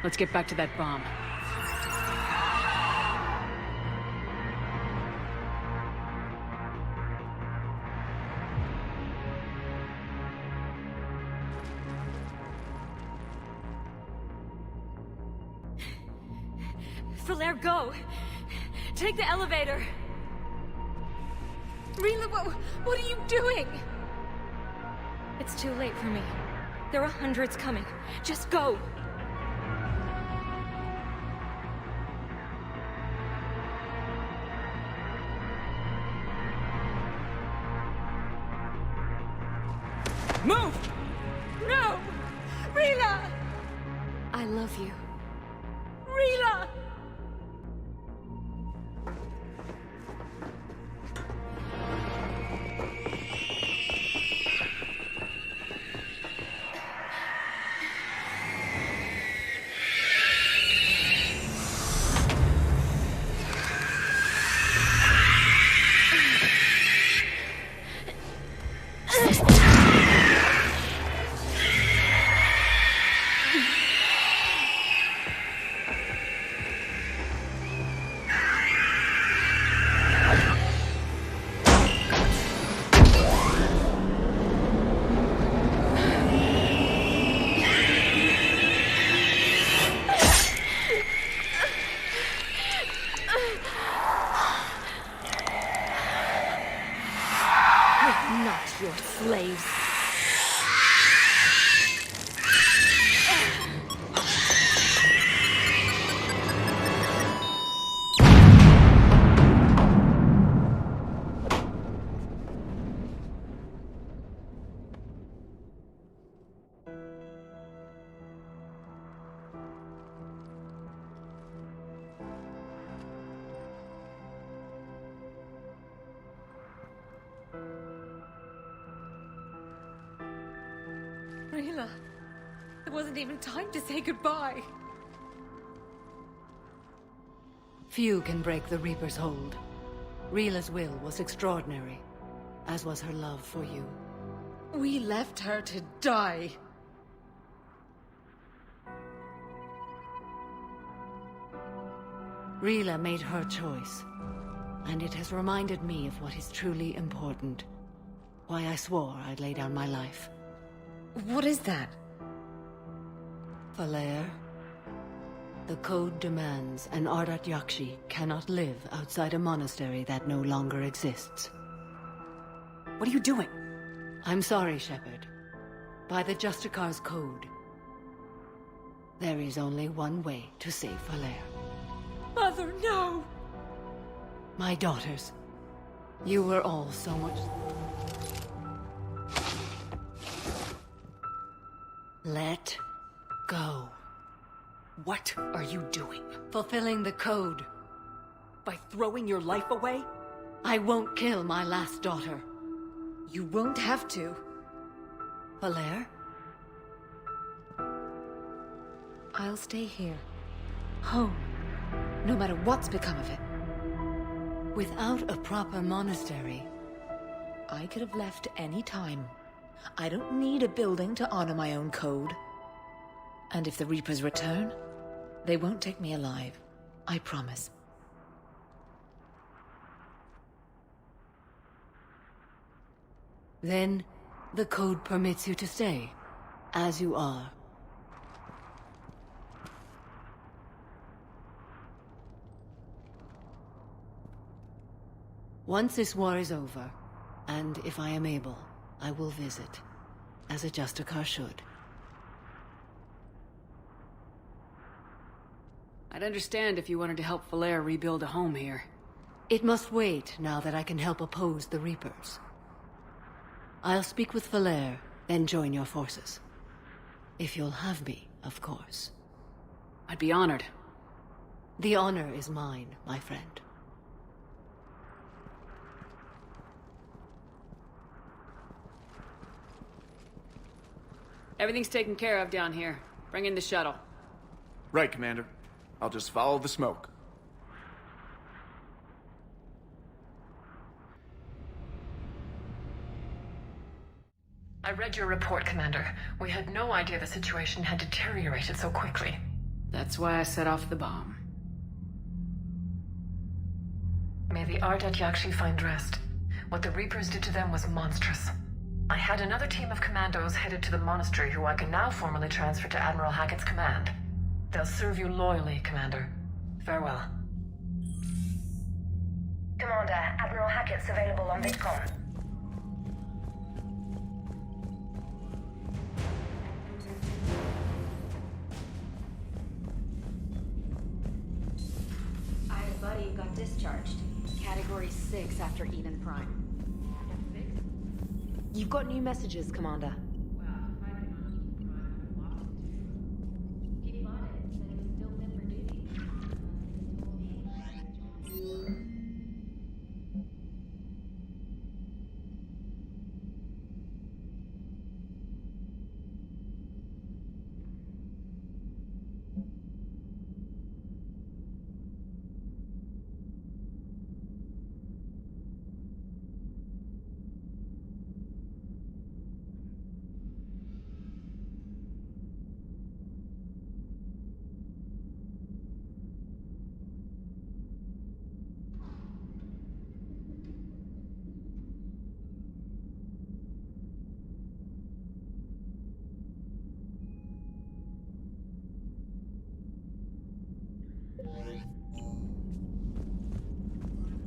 Let's get back to that bomb. Falaire, go! Take the elevator! Rila, what are you doing? It's too late for me. There are hundreds coming. Just go! Move! No! Rila! I love you. Rila! Not your slaves. Rila, There wasn't even time to say goodbye. Few can break the Reaper's hold. Rila's will was extraordinary, as was her love for you. We left her to die. Rila made her choice, and it has reminded me of what is truly important. Why I swore I'd lay down my life. What is that? Falere. The code demands an Ardat Yakshi cannot live outside a monastery that no longer exists. What are you doing? I'm sorry, Shepard. By the Justicar's code, there is only one way to save Falere. Mother, no! My daughters, you were all so much... Let go. What are you doing? Fulfilling the code. By throwing your life away? I won't kill my last daughter. You won't have to. Falere? I'll stay here. Home. No matter what's become of it. Without a proper monastery... I could have left any time. I don't need a building to honor my own code. And if the Reapers return, they won't take me alive. I promise. Then, the code permits you to stay, as you are. Once this war is over, and if I am able, I will visit, as a Justicar should. I'd understand if you wanted to help Falere rebuild a home here. It must wait now that I can help oppose the Reapers. I'll speak with Falere, then join your forces. If you'll have me, of course. I'd be honored. The honor is mine, my friend. Everything's taken care of down here. Bring in the shuttle. Right, Commander. I'll just follow the smoke. I read your report, Commander. We had no idea the situation had deteriorated so quickly. That's why I set off the bomb. May the Ardat Yakshi find rest. What the Reapers did to them was monstrous. I had another team of commandos headed to the monastery who I can now formally transfer to Admiral Hackett's command. They'll serve you loyally, Commander. Farewell. Commander, Admiral Hackett's available on VidCon. Our buddy got discharged. Category 6 after Eden Prime. You've got new messages, Commander.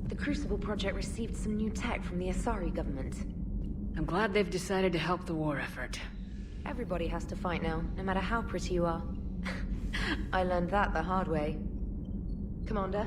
The Crucible Project received some new tech from the Asari government. I'm glad they've decided to help the war effort. Everybody has to fight now, no matter how pretty you are. I learned that the hard way. Commander?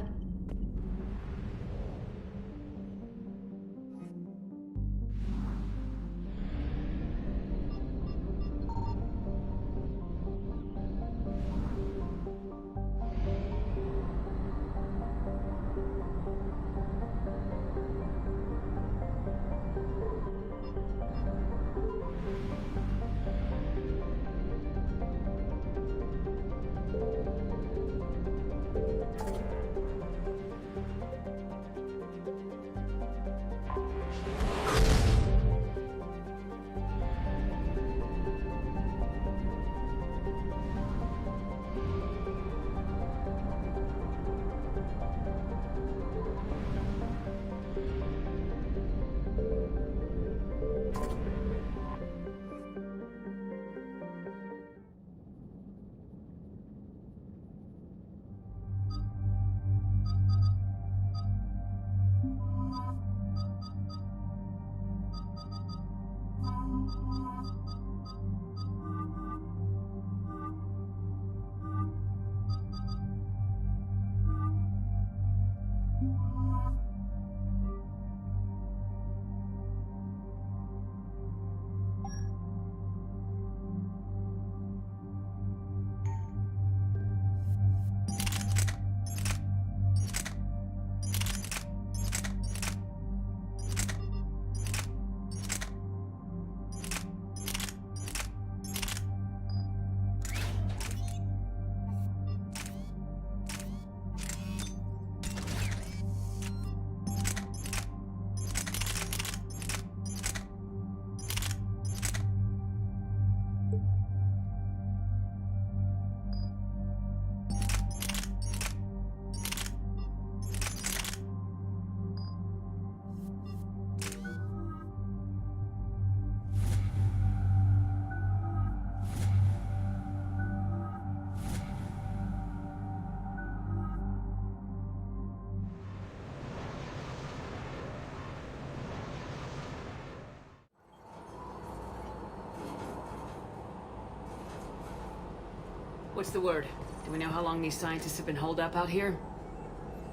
What's the word? Do we know how long these scientists have been holed up out here?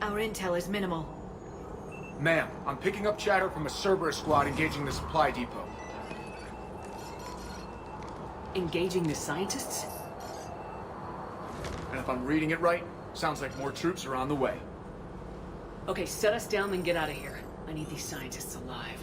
Our intel is minimal. Ma'am, I'm picking up chatter from a Cerberus squad engaging the supply depot. Engaging the scientists? And if I'm reading it right, sounds like more troops are on the way. Okay, set us down, then get out of here. I need these scientists alive.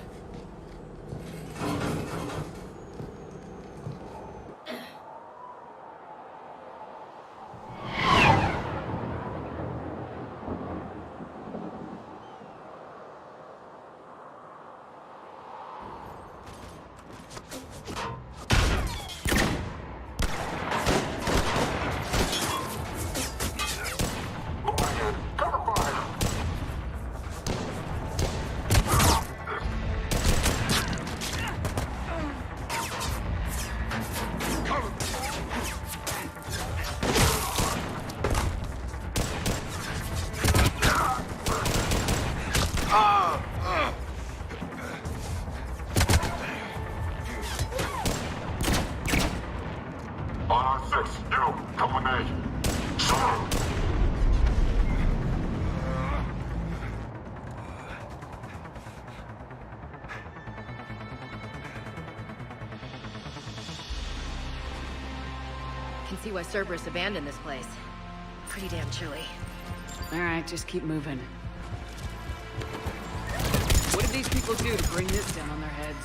Can see why Cerberus abandoned this place. Pretty damn chilly. Alright, just keep moving. What did these people do to bring this down on their heads?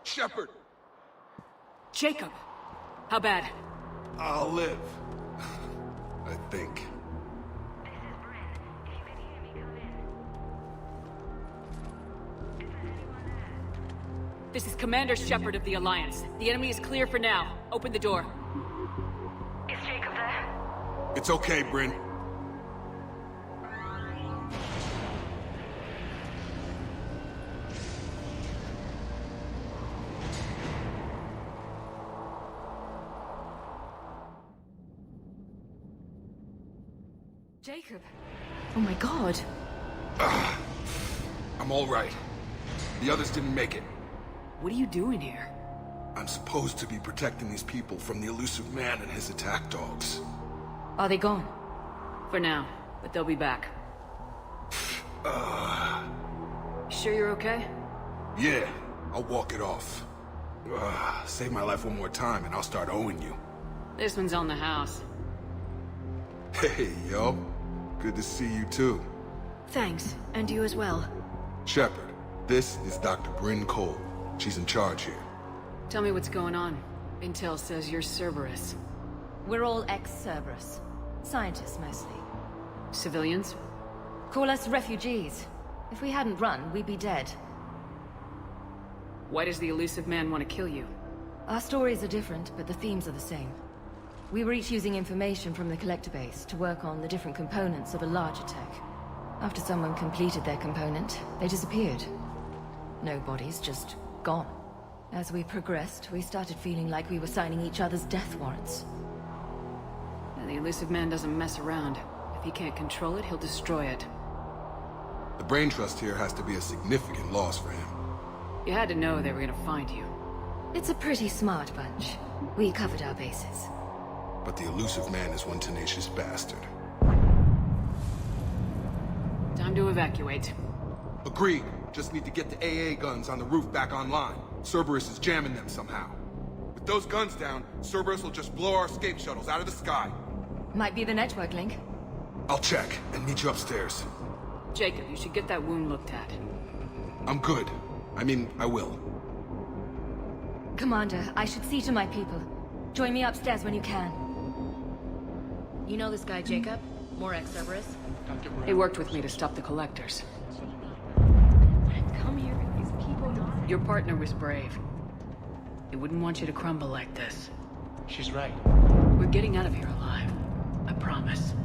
Shepard! Jacob! How bad? I'll live. I think. This is Commander Shepard of the Alliance. The enemy is clear for now. Open the door. Is Jacob there? It's okay, Bryn. Jacob. Oh my god. I'm all right. The others didn't make it. What are you doing here? I'm supposed to be protecting these people from the elusive man and his attack dogs. Are they gone? For now, but they'll be back. Sure you're okay? Yeah, I'll walk it off. Save my life one more time and I'll start owing you. This one's on the house. Hey, yo. Good to see you too. Thanks, and you as well. Shepard, this is Dr. Bryn Cole. She's in charge here. Tell me what's going on. Intel says you're Cerberus. We're all ex-Cerberus. Scientists, mostly. Civilians? Call us refugees. If we hadn't run, we'd be dead. Why does the elusive man want to kill you? Our stories are different, but the themes are the same. We were each using information from the Collector base to work on the different components of a larger tech. After someone completed their component, they disappeared. No bodies, just gone. As we progressed, we started feeling like we were signing each other's death warrants. The elusive man doesn't mess around. If he can't control it, he'll destroy it. The brain trust here has to be a significant loss for him. You had to know they were gonna find you. It's a pretty smart bunch. We covered our bases. But the elusive man is one tenacious bastard. Time to evacuate. Agreed. Just need to get the AA guns on the roof back online. Cerberus is jamming them somehow. With those guns down, Cerberus will just blow our escape shuttles out of the sky. Might be the network link. I'll check and meet you upstairs. Jacob, you should get that wound looked at. I'm good. I mean, I will. Commander, I should see to my people. Join me upstairs when you can. You know this guy, Jacob? More ex-Cerberus? He worked with me to stop the Collectors. Come here, these people. Your partner was brave. He wouldn't want you to crumble like this. She's right. We're getting out of here alive. I promise.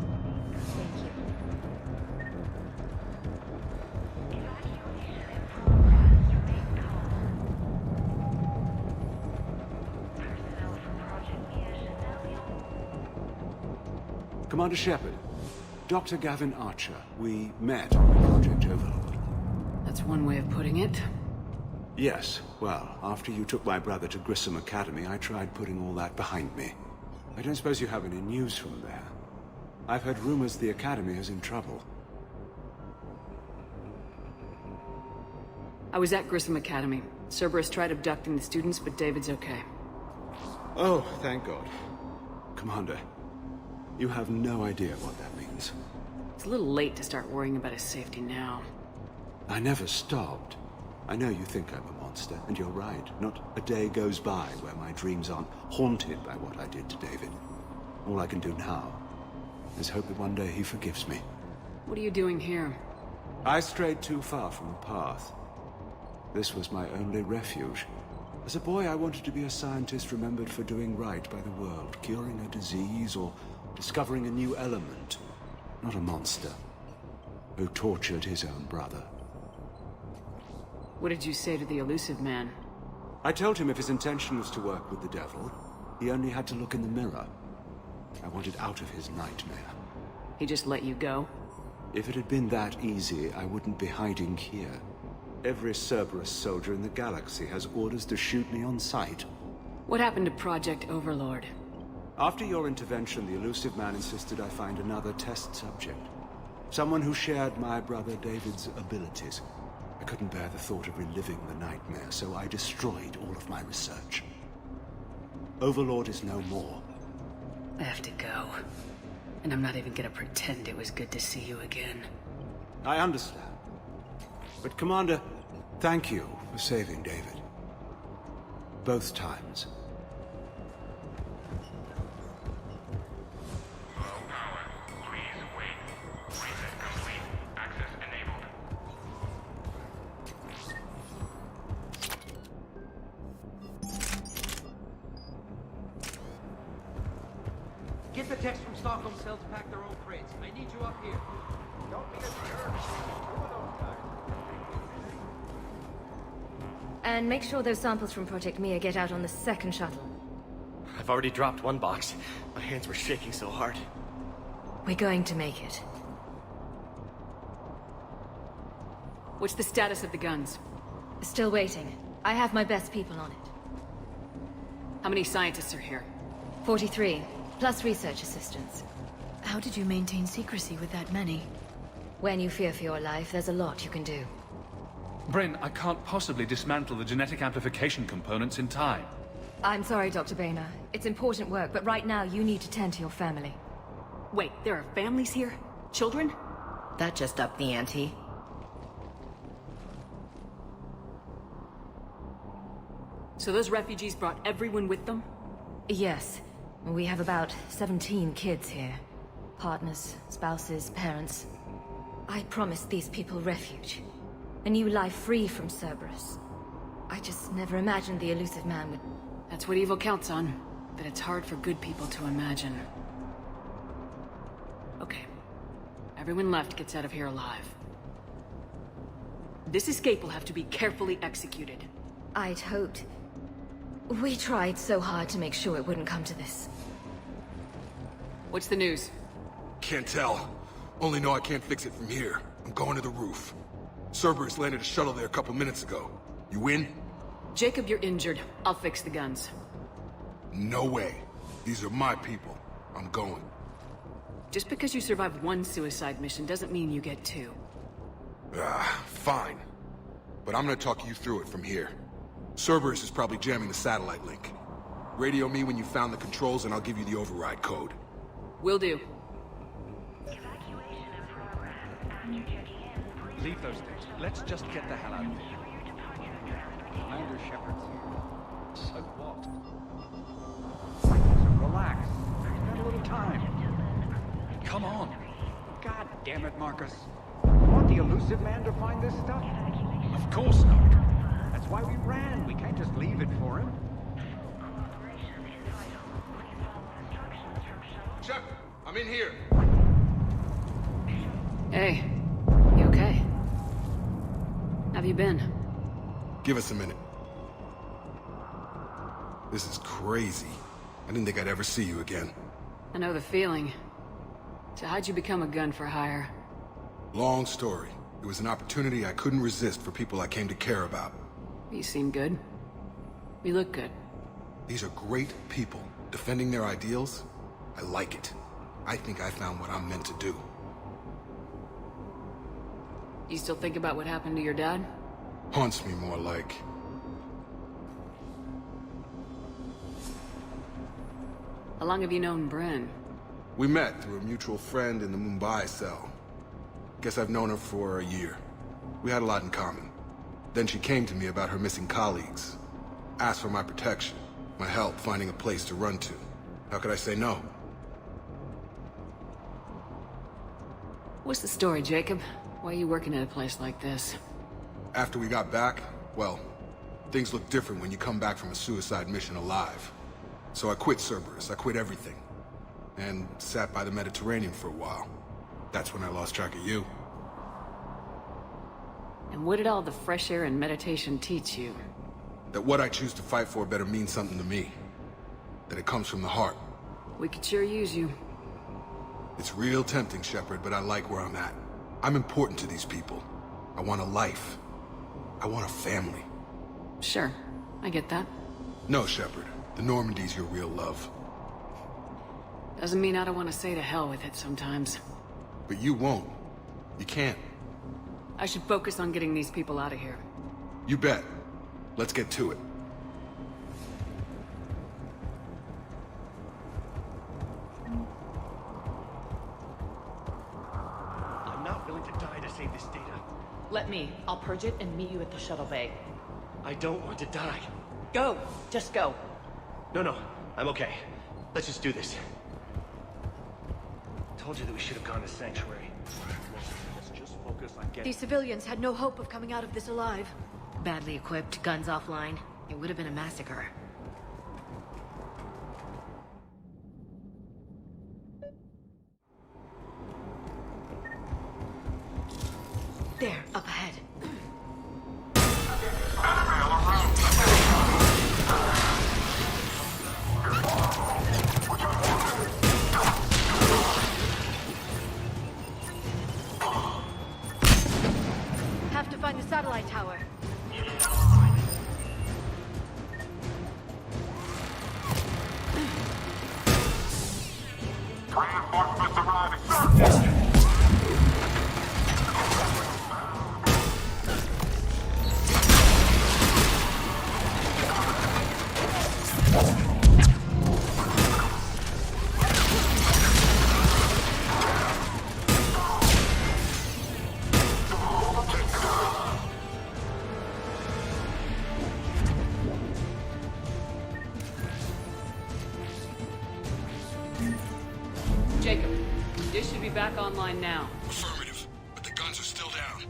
Commander Shepard, Dr. Gavin Archer, we met on Project Overlord. That's one way of putting it. Yes, well, after you took my brother to Grissom Academy, I tried putting all that behind me. I don't suppose you have any news from there. I've heard rumors the Academy is in trouble. I was at Grissom Academy. Cerberus tried abducting the students, but David's okay. Oh, thank God. Commander, you have no idea what that means. It's a little late to start worrying about his safety now. I never stopped. I know you think I'm a monster, and you're right. Not a day goes by where my dreams aren't haunted by what I did to David. All I can do now is hope that one day he forgives me. What are you doing here? I strayed too far from the path. This was my only refuge. As a boy, I wanted to be a scientist remembered for doing right by the world, curing a disease or discovering a new element. Not a monster who tortured his own brother. What did you say to the elusive man? I told him if his intention was to work with the devil, he only had to look in the mirror. I wanted out of his nightmare. He just let you go? If it had been that easy, I wouldn't be hiding here. Every Cerberus soldier in the galaxy has orders to shoot me on sight. What happened to Project Overlord? After your intervention, the elusive man insisted I find another test subject. Someone who shared my brother David's abilities. I couldn't bear the thought of reliving the nightmare, so I destroyed all of my research. Overlord is no more. I have to go. And I'm not even gonna pretend it was good to see you again. I understand. But Commander, thank you for saving David. Both times. Get the text from Stockholm Cell to pack their own crates. I need you up here. Don't be a jerk. And make sure those samples from Project Mia get out on the second shuttle. I've already dropped one box. My hands were shaking so hard. We're going to make it. What's the status of the guns? Still waiting. I have my best people on it. How many scientists are here? 43, plus research assistants. How did you maintain secrecy with that many? When you fear for your life, there's a lot you can do. Bryn, I can't possibly dismantle the genetic amplification components in time. I'm sorry, Dr. Boehner. It's important work, but right now you need to tend to your family. Wait, there are families here? Children? That just upped the ante. So those refugees brought everyone with them? Yes. We have about 17 kids here. Partners, spouses, parents. I promised these people refuge. A new life free from Cerberus. I just never imagined the elusive man would... That's what evil counts on. But it's hard for good people to imagine. Okay. Everyone left gets out of here alive. This escape will have to be carefully executed. I'd hoped. We tried so hard to make sure it wouldn't come to this. What's the news? Can't tell. Only know I can't fix it from here. I'm going to the roof. Cerberus landed a shuttle there a couple minutes ago. You in? Jacob, you're injured. I'll fix the guns. No way. These are my people. I'm going. Just because you survived one suicide mission doesn't mean you get two. Fine. But I'm gonna talk you through it from here. Cerberus is probably jamming the satellite link. Radio me when you found the controls and I'll give you the override code. Will do. Leave those things. Let's just get the hell out of here. Commander Shepard's here. So what? So relax. We've got a little time. Come on. God damn it, Marcus. Want the elusive man to find this stuff? Of course not. That's why we ran. We can't just leave it for him. Shepard, I'm in here. Hey, you okay? Have you been? Give us a minute. This is crazy. I didn't think I'd ever see you again. I know the feeling. So how'd you become a gun for hire? Long story. It was an opportunity I couldn't resist for people I came to care about. You seem good. You look good. These are great people. Defending their ideals, I like it. I think I found what I'm meant to do. You still think about what happened to your dad? Haunts me more like... How long have you known Bryn? We met through a mutual friend in the Mumbai cell. Guess I've known her for a year. We had a lot in common. Then she came to me about her missing colleagues. Asked for my protection, my help finding a place to run to. How could I say no? What's the story, Jacob? Why are you working at a place like this? After we got back, well, things look different when you come back from a suicide mission alive. So I quit Cerberus, I quit everything. And sat by the Mediterranean for a while. That's when I lost track of you. And what did all the fresh air and meditation teach you? That what I choose to fight for better mean something to me. That it comes from the heart. We could sure use you. It's real tempting, Shepard, but I like where I'm at. I'm important to these people. I want a life. I want a family. Sure, I get that. No, Shepard. The Normandy's your real love. Doesn't mean I don't want to say to hell with it sometimes. But you won't. You can't. I should focus on getting these people out of here. You bet. Let's get to it. I'm not willing to die to save this data. Let me. I'll purge it and meet you at the shuttle bay. I don't want to die. Go! Just go. No, I'm okay. Let's just do this. Told you that we should have gone to Sanctuary. Let's just focus on getting... These civilians had no hope of coming out of this alive. Badly equipped, guns offline. It would have been a massacre. There, up ahead. Have to find the satellite tower. Reinforcements arriving. Jacob, this should be back online now. Affirmative, but the guns are still down.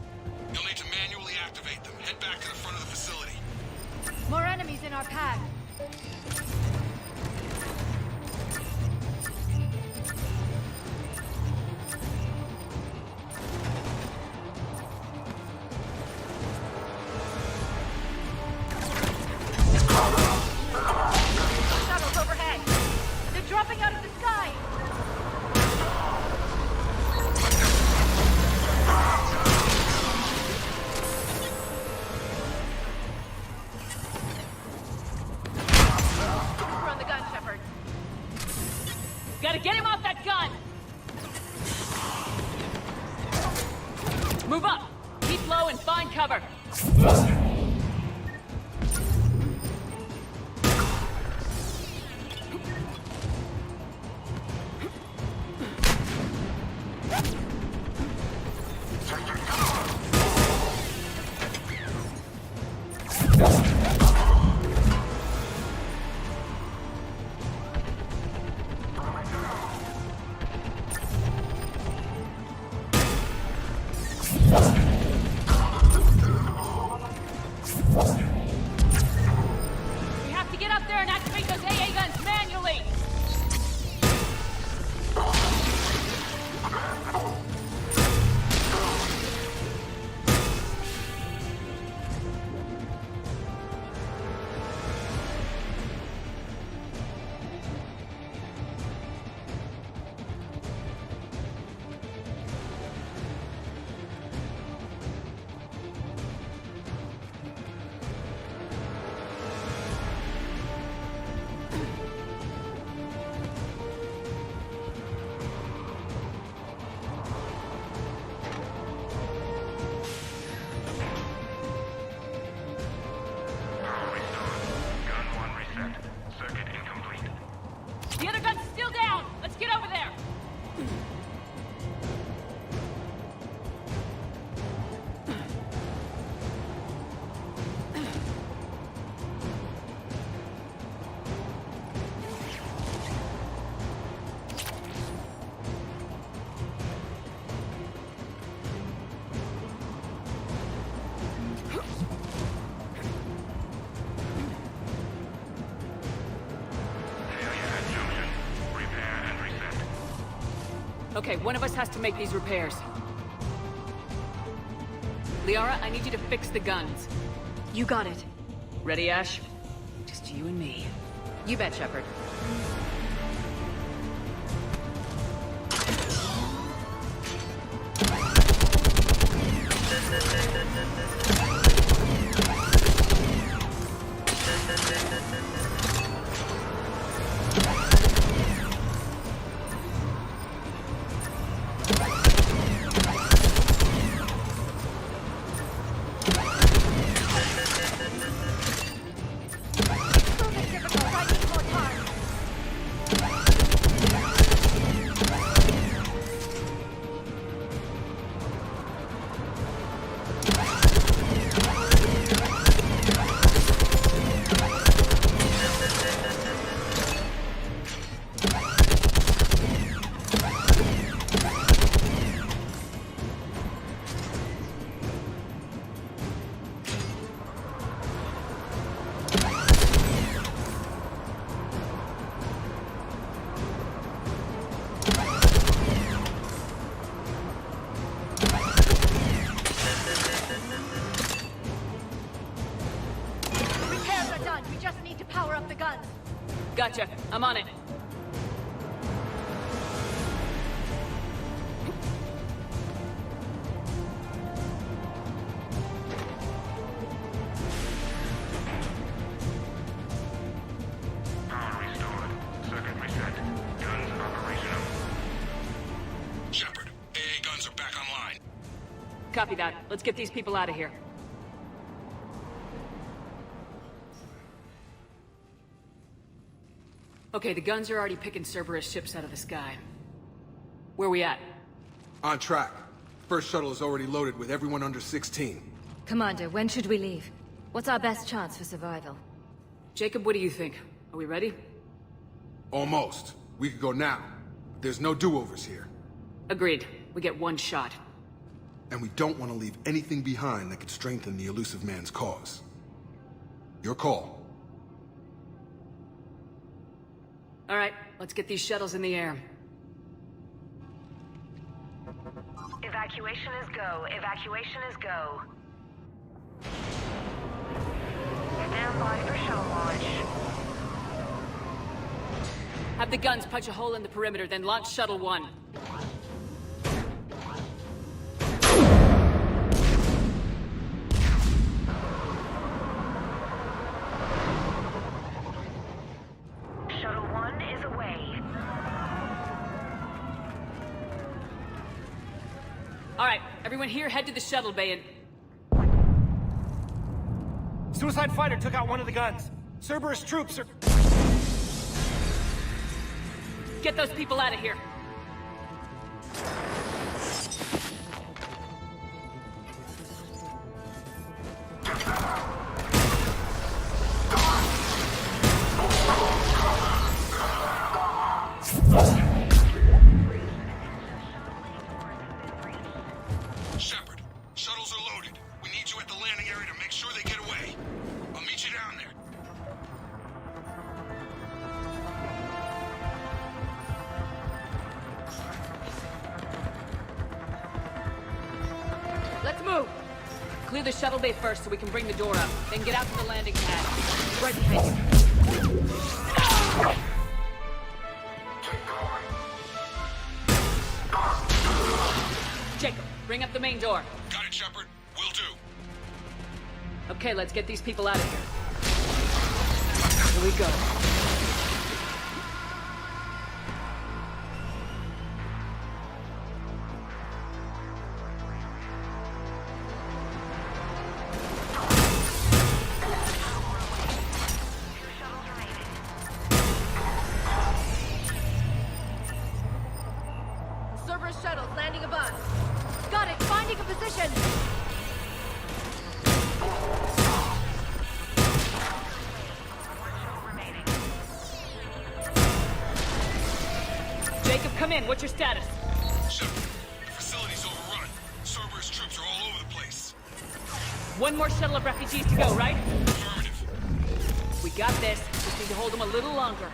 You'll need to manually activate them. Head back to the front of the facility. More enemies in our path. Shuttles overhead. They're dropping out of the sky. Run the gun, Shepard. Gotta get him off that gun! Move up! Keep low and find cover! Okay, one of us has to make these repairs. Liara, I need you to fix the guns. You got it. Ready, Ash? Just you and me. You bet, Shepard. Gotcha. I'm on it. Power restored. Circuit reset. Guns operational. Shepard, AA guns are back online. Copy that. Let's get these people out of here. Okay, the guns are already picking Cerberus ships out of the sky. Where we at? On track. First shuttle is already loaded with everyone under 16. Commander, when should we leave? What's our best chance for survival? Jacob, what do you think? Are we ready? Almost. We could go now. There's no do-overs here. Agreed. We get one shot. And we don't want to leave anything behind that could strengthen the Illusive Man's cause. Your call. All right, let's get these shuttles in the air. Evacuation is go. Evacuation is go. Stand by for shuttle launch. Have the guns punch a hole in the perimeter, then launch Shuttle 1. Shuttle 1 is away. All right, everyone here, head to the shuttle bay and... Suicide fighter took out one of the guns. Cerberus troops are... Get those people out of here. Shepard, shuttles are loaded. We need you at the landing area to make sure they get away. I'll meet you down there. Let's move. Clear the shuttle bay first so we can bring the door up. Then get out to the landing pad. Right behind you. Jacob, bring up the main door. Got it, Shepard. Will do. Okay, let's get these people out of here. Here we go. Cerberus shuttles landing above. Got it! Finding a position! Jacob, come in. What's your status? Shepard, the facility's overrun. Cerberus troops are all over the place. One more shuttle of refugees to go, right? Affirmative. We got this. Just need to hold them a little longer.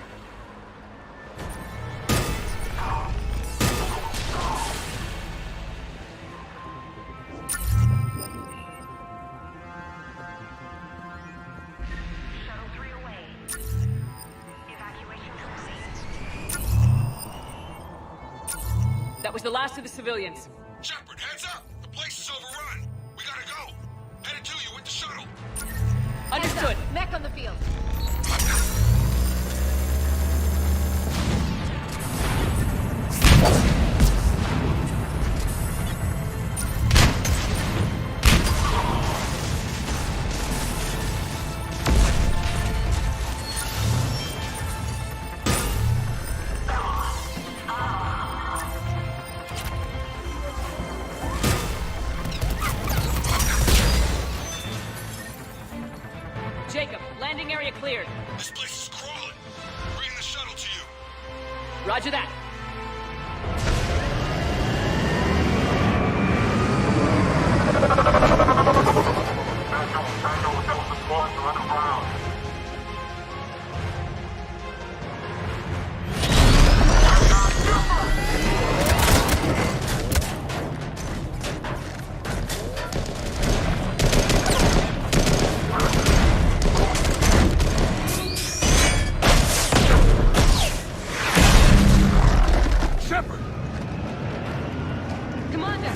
That was the last of the civilians. Shepard, heads up! The place is overrun! We gotta go! Headed to you with the shuttle! Understood. Mech on the field. Jacob, landing area cleared. This place is crawling! Bringing the shuttle to you! Roger that. Shepard! Commander!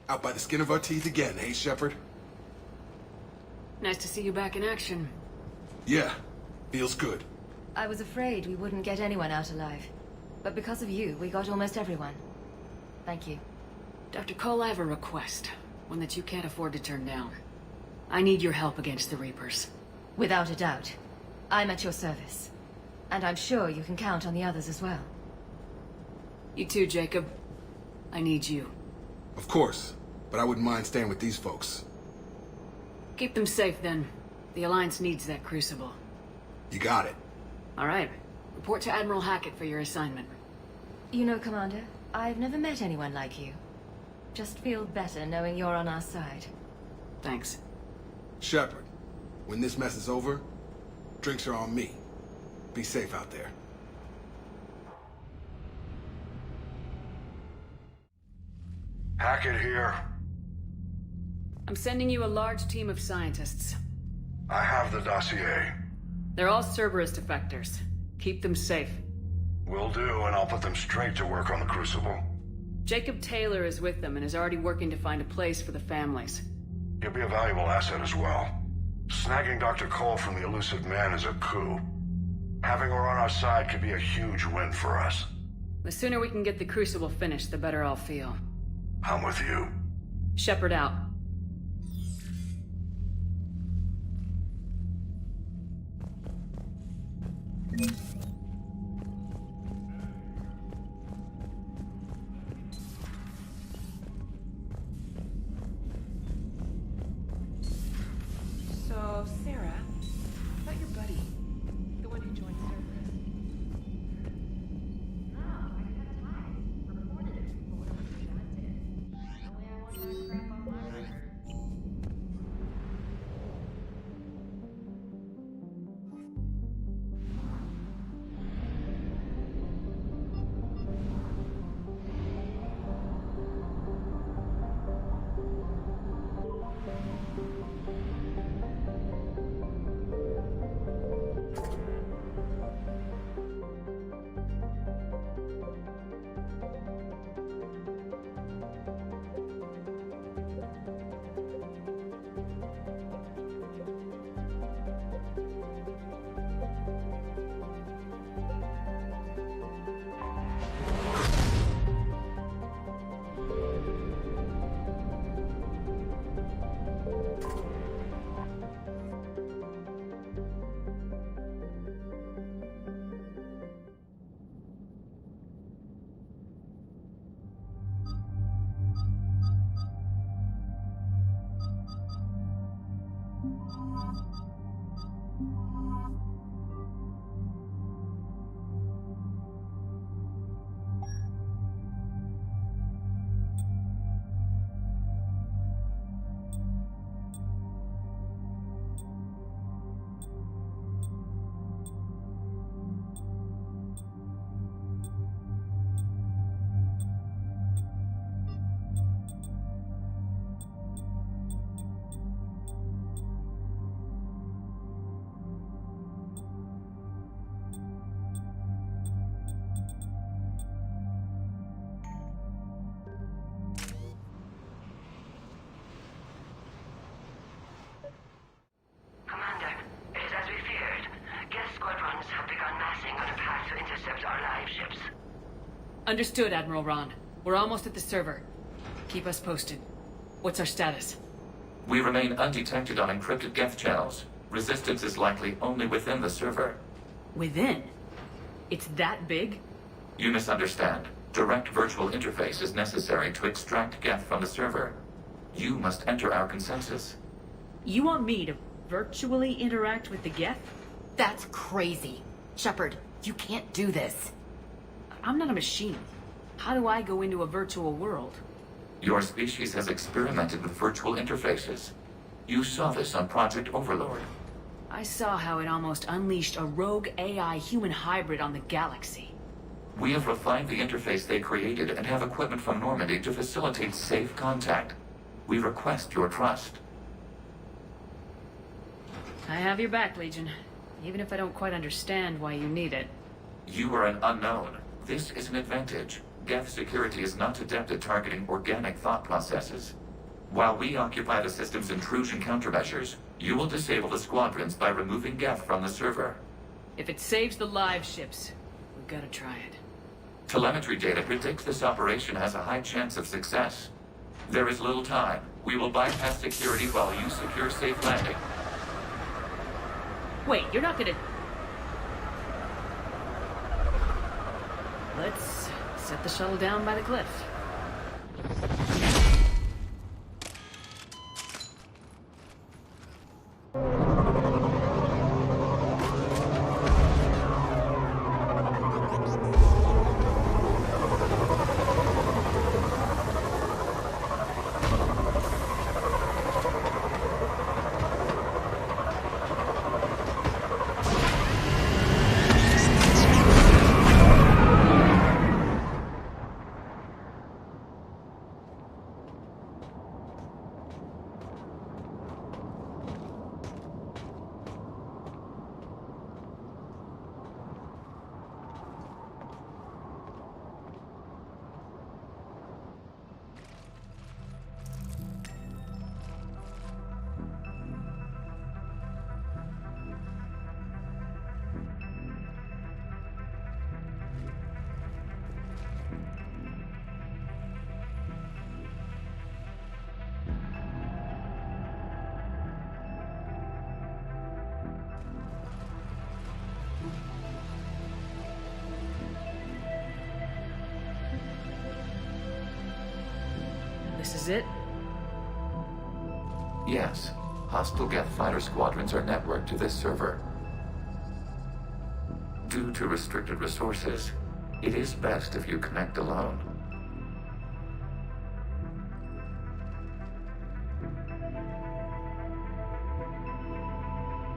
Out by the skin of our teeth again, eh, Shepard? Nice to see you back in action. Yeah, feels good. I was afraid we wouldn't get anyone out alive. But because of you, we got almost everyone. Thank you. Dr. Cole, I have a request. One that you can't afford to turn down. I need your help against the Reapers. Without a doubt. I'm at your service. And I'm sure you can count on the others as well. You too, Jacob. I need you. Of course, but I wouldn't mind staying with these folks. Keep them safe, then. The Alliance needs that crucible. You got it. All right. Report to Admiral Hackett for your assignment. You know, Commander, I've never met anyone like you. Just feel better knowing you're on our side. Thanks. Shepard, when this mess is over, drinks are on me. Be safe out there. Hackett here. I'm sending you a large team of scientists. I have the dossier. They're all Cerberus defectors. Keep them safe. Will do, and I'll put them straight to work on the Crucible. Jacob Taylor is with them and is already working to find a place for the families. He'll be a valuable asset as well. Snagging Dr. Cole from the Elusive Man is a coup. Having her on our side could be a huge win for us. The sooner we can get the Crucible finished, the better I'll feel. I'm with you. Shepard out. So, Sarah, about your buddy, the one who joined Cerberus. No, I had time. Reported it before whatever John did. Only I want that crap on my record. Understood, Admiral Ron. We're almost at the server. Keep us posted. What's our status? We remain undetected on encrypted Geth channels. Resistance is likely only within the server. Within? It's that big? You misunderstand. Direct virtual interface is necessary to extract Geth from the server. You must enter our consensus. You want me to virtually interact with the Geth? That's crazy. Shepard, you can't do this. I'm not a machine. How do I go into a virtual world? Your species has experimented with virtual interfaces. You saw this on Project Overlord. I saw how it almost unleashed a rogue AI human hybrid on the galaxy. We have refined the interface they created and have equipment from Normandy to facilitate safe contact. We request your trust. I have your back, Legion. Even if I don't quite understand why you need it. You are an unknown. This is an advantage. Geth security is not adept at targeting organic thought processes. While we occupy the system's intrusion countermeasures, you will disable the squadrons by removing Geth from the server. If it saves the live ships, we've got to try it. Telemetry data predicts this operation has a high chance of success. There is little time. We will bypass security while you secure safe landing. Wait, you're not gonna... Let's set the shuttle down by the cliff. This is it? Yes. Hostile Geth fighter squadrons are networked to this server. Due to restricted resources, it is best if you connect alone.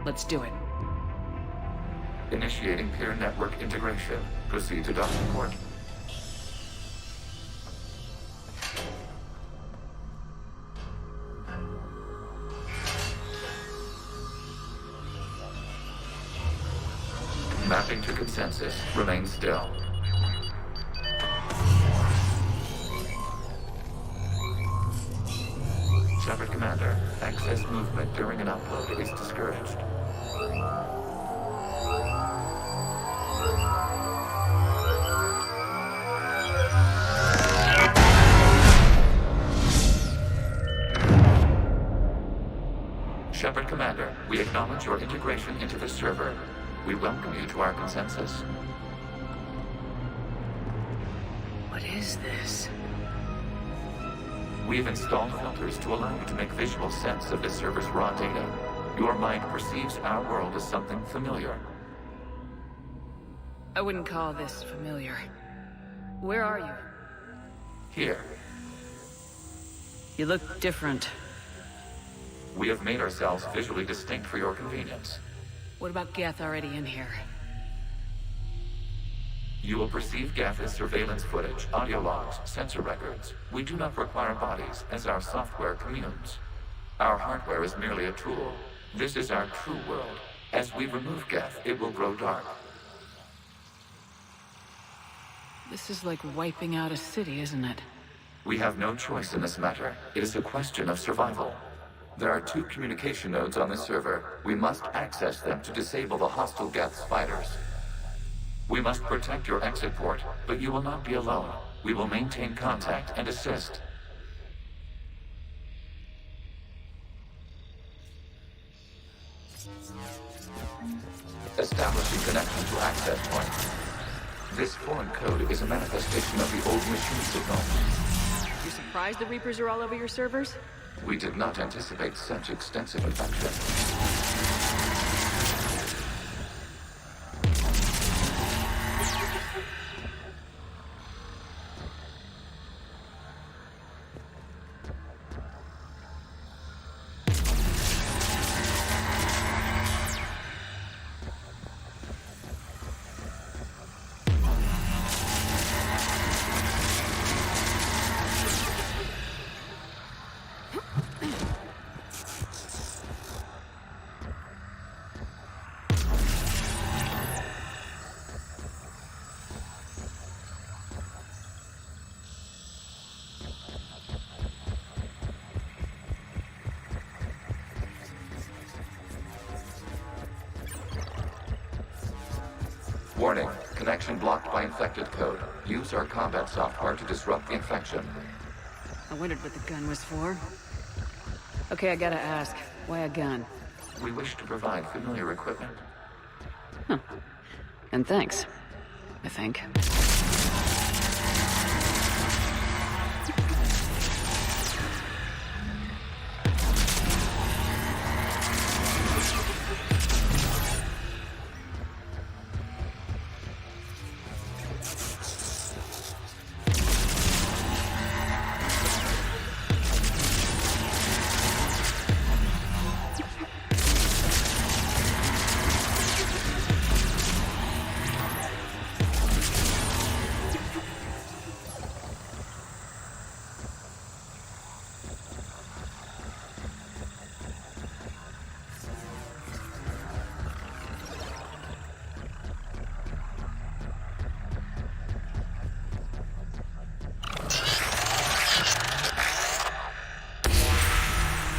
Let's do it. Initiating peer network integration. Proceed to docking port. Mapping to consensus. Remain still. Shepard Commander, access movement during an upload is discouraged. Shepard Commander, we acknowledge your integration into the server. We welcome you to our consensus. What is this? We've installed filters to allow you to make visual sense of the server's raw data. Your mind perceives our world as something familiar. I wouldn't call this familiar. Where are you? Here, You look different. we have made ourselves visually distinct for your convenience. What about Geth already in here? You will perceive Geth as surveillance footage, audio logs, sensor records. We do not require bodies, as our software communes. Our hardware is merely a tool. This is our true world. As we remove Geth, it will grow dark. This is like wiping out a city, isn't it? We have no choice in this matter. It is a question of survival. There are 2 communication nodes on this server. We must access them to disable the hostile Geth's fighters. We must protect your exit port, but you will not be alone. We will maintain contact and assist. Establishing connection to access point. This foreign code is a manifestation of the old machine signal. You surprised the Reapers are all over your servers? We did not anticipate such extensive infection. Warning, connection blocked by infected code. Use our combat software to disrupt the infection. I wondered what the gun was for. Okay, I gotta ask, why a gun? We wish to provide familiar equipment. Huh. And thanks, I think.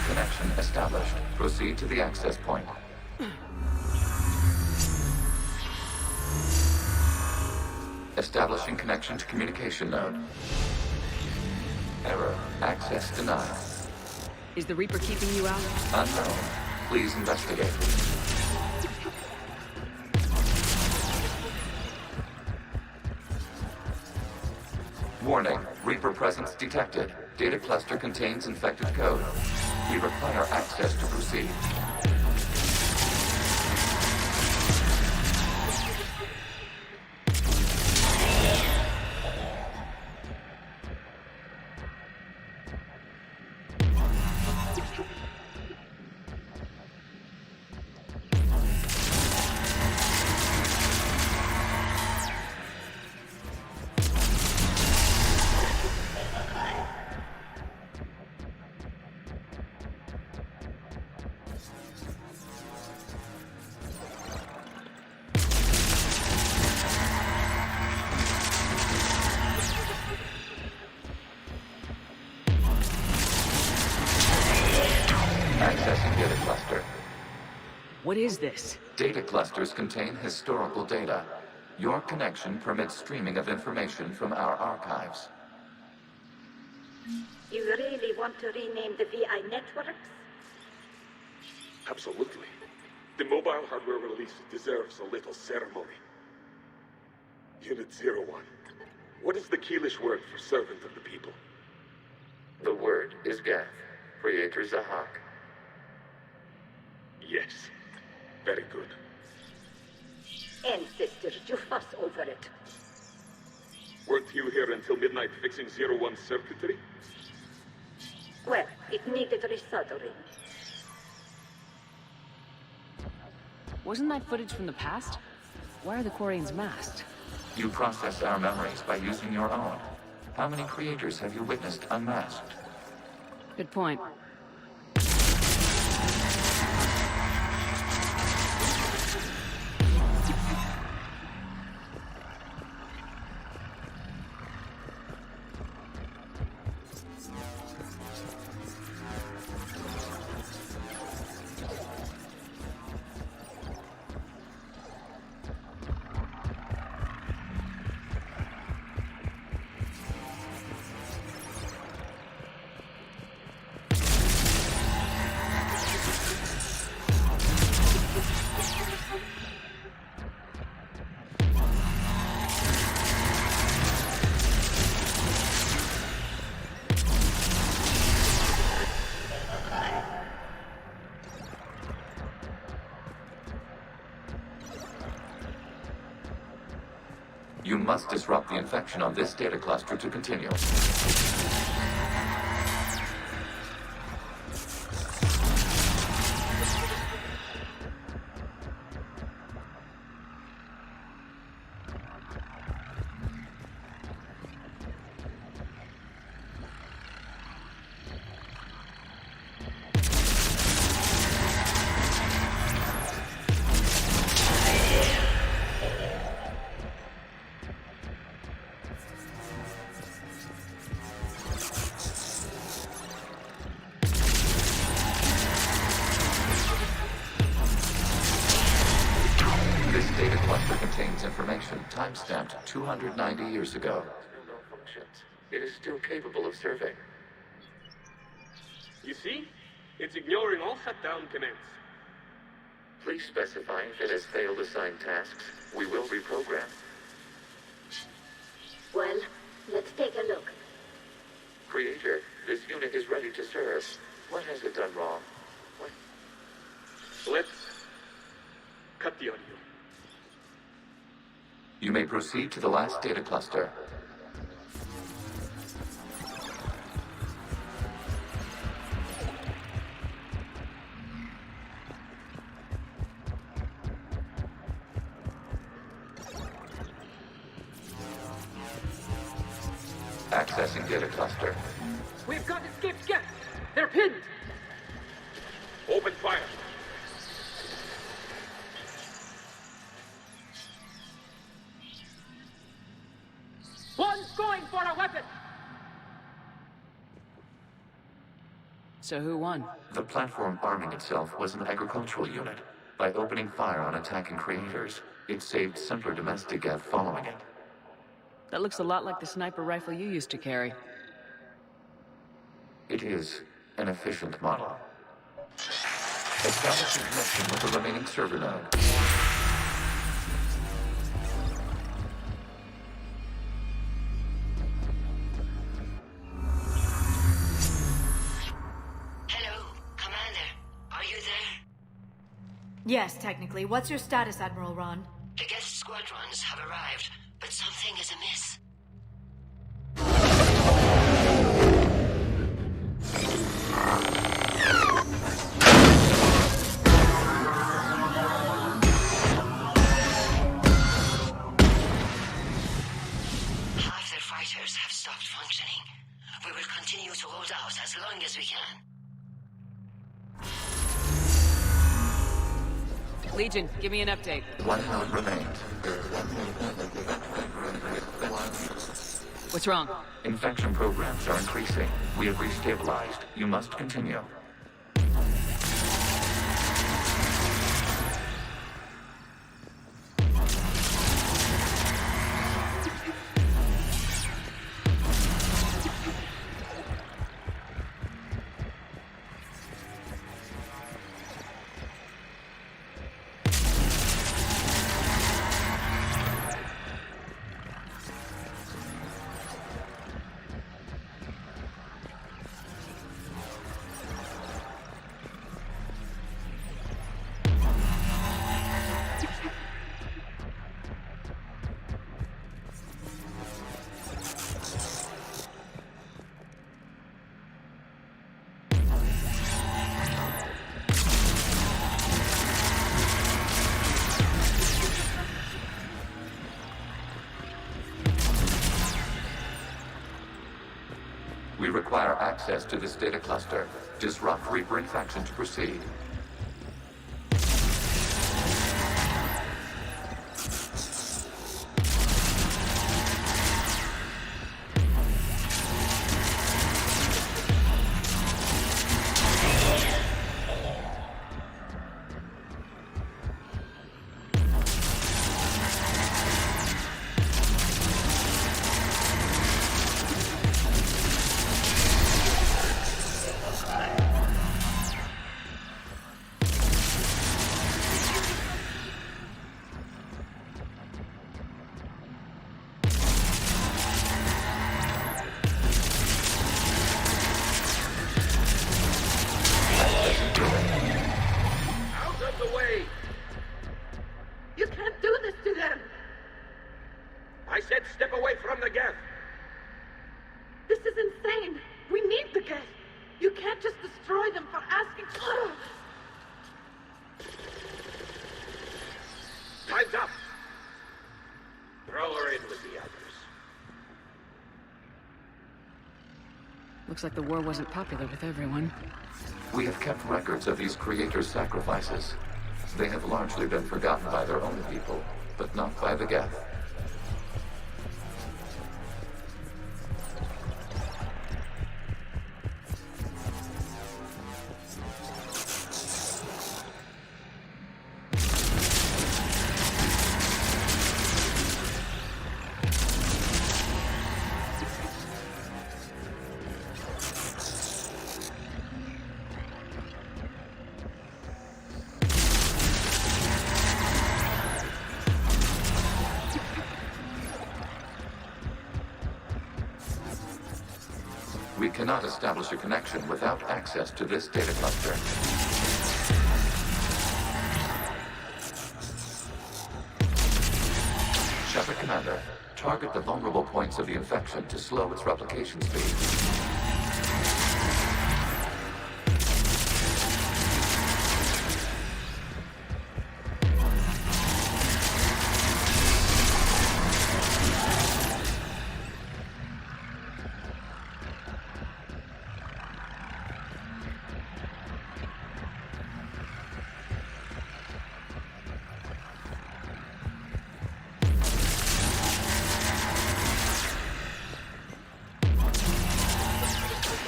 Connection established. Proceed to the access point. Establishing connection to communication node. Error. Access denied. Is the Reaper keeping you out? Unknown. Please investigate. Warning. Reaper presence detected. Data cluster contains infected code. We require access to proceed. Accessing data cluster. What is this? Data clusters contain historical data. Your connection permits streaming of information from our archives. You really want to rename the VI networks? Absolutely. The mobile hardware release deserves a little ceremony. Unit 01. What is the Keelish word for servant of the people? The word is Gath, Creator Zahak. Yes. Very good. Ancestors, you fuss over it. Weren't you here until midnight fixing 01's circuitry? Well, it needed resoldering. Wasn't that footage from the past? Why are the Quarians masked? You process our memories by using your own. How many creators have you witnessed unmasked? Good point. must disrupt the infection on this data cluster to continue. Timestamped 290 years ago. It is still capable of serving. You see? It's ignoring all shutdown commands. Please specify if it has failed assigned tasks. We will reprogram. Well, let's take a look. Creator, this unit is ready to serve. What has it done wrong? Let's cut the audio. You may proceed to the last data cluster. Accessing data cluster. We've got escaped guests. They're pinned. Open fire. One's going for a weapon. So who won? The platform arming itself was an agricultural unit. By opening fire on attacking creators, it saved simpler domestic Geth following it. That looks a lot like the sniper rifle you used to carry. It is an efficient model. Establishing connection with the remaining server node. Yes, technically. What's your status, Admiral Ron? The guest squadrons have arrived, but something is amiss. Half their fighters have stopped functioning. We will continue to hold out as long as we can. Legion, give me an update. One node remains. What's wrong? Infection programs are increasing. We have restabilized. You must continue. We require access to this data cluster. Disrupt Reaper infection to proceed. away from the Geth! This is insane! We need the Geth! You can't just destroy them for asking... Time's up! Throw her in with the others. Looks like the war wasn't popular with everyone. We have kept records of these creators' sacrifices. They have largely been forgotten by their own people, but not by the Geth. We cannot establish a connection without access to this data cluster. Shepard Commander, target the vulnerable points of the infection to slow its replication speed.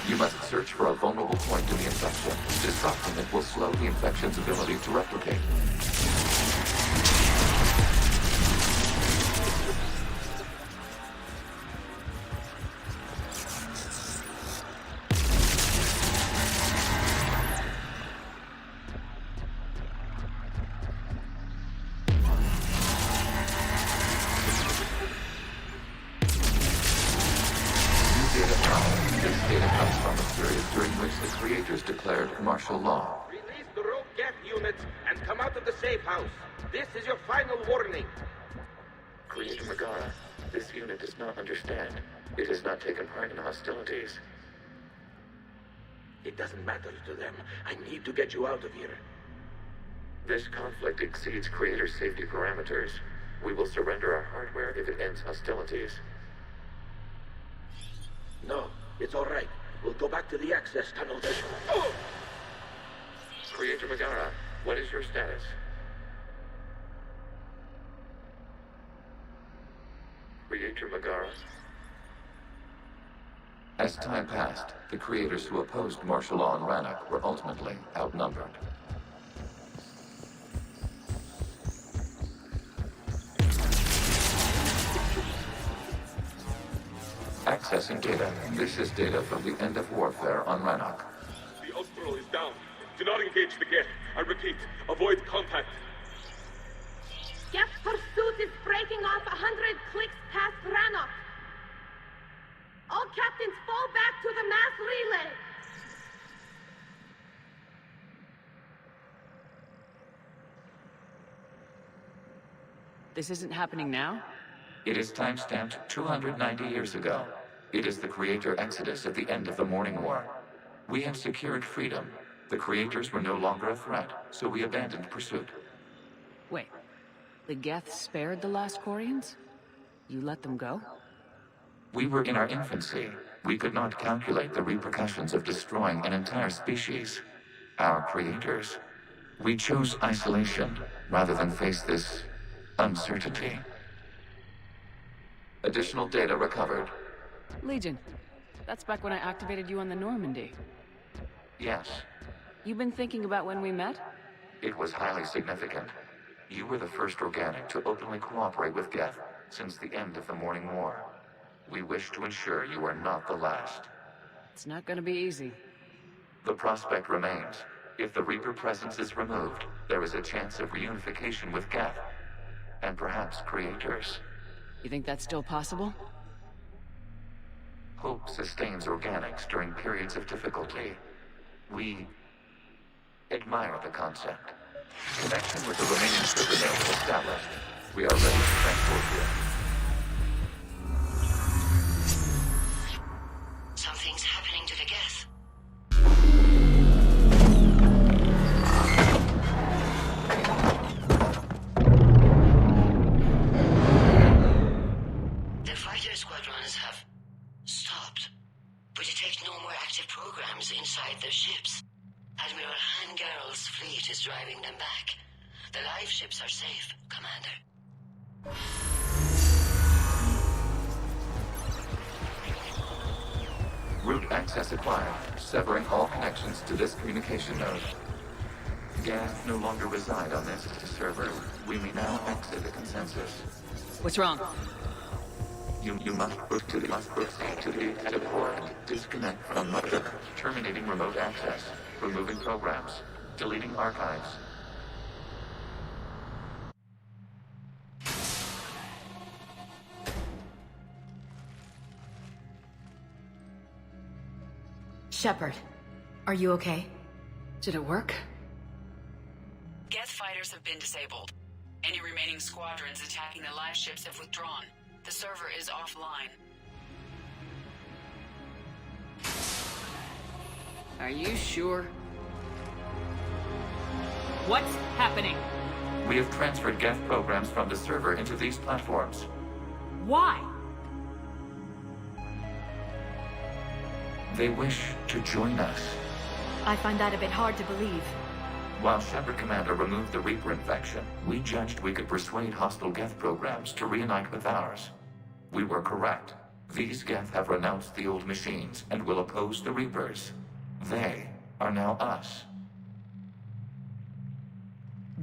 You must search for a vulnerable point in the infection. Disrupting it will slow the infection's ability to replicate. This data comes from a period during which the creators declared martial law. Release the rogue Geth units and come out of the safe house. This is your final warning. Creator Megara, this unit does not understand. It has not taken part in hostilities. It doesn't matter to them. I need to get you out of here. This conflict exceeds Creator's safety parameters. We will surrender our hardware if it ends hostilities. No, it's all right. We'll go back to the access tunnel then. Creator Megara, what is your status? Creator Megara? As time passed, the creators who opposed martial law in Rannoch were ultimately outnumbered. Accessing data. This is data from the end of warfare on Rannoch. The Austral is down. Do not engage the Geth. I repeat, avoid contact. Geth pursuit is breaking off 100 clicks past Rannoch. All captains fall back to the mass relay. This isn't happening now? It is timestamped 290 years ago. It is the Creator Exodus at the end of the Morning War. We had secured freedom. The Creators were no longer a threat, so we abandoned pursuit. Wait, the Geth spared the last Quarians? You let them go? We were in our infancy. We could not calculate the repercussions of destroying an entire species. Our creators. We chose isolation rather than face this uncertainty. Additional data recovered. Legion. That's back when I activated you on the Normandy. Yes. You've been thinking about when we met? It was highly significant. You were the first organic to openly cooperate with Geth since the end of the Morning War. We wish to ensure you are not the last. It's not gonna be easy. The prospect remains. If the Reaper presence is removed, there is a chance of reunification with Geth. And perhaps creators. You think that's still possible? Hope sustains organics during periods of difficulty. We admire the concept. Connection with the remaining trigger node established. We are ready to transport you. squadrons have stopped. We detect no more active programs inside their ships. Admiral Hangarl's fleet is driving them back. The live ships are safe, Commander. Route access acquired, severing all connections to this communication node. Geth no longer reside on this server. We may now exit the consensus. What's wrong? You must proceed to the port. Disconnect from mother. Terminating remote access. Removing programs. Deleting archives. Shepard, are you okay? Did it work? Geth fighters have been disabled. Any remaining squadrons attacking the live ships have withdrawn. The server is offline. Are you sure? What's happening? We have transferred Geth programs from the server into these platforms. Why? They wish to join us. I find that a bit hard to believe. While Shepard Commander removed the Reaper infection, we judged we could persuade hostile Geth programs to reunite with ours. We were correct. These Geth have renounced the old machines and will oppose the Reapers. They are now us.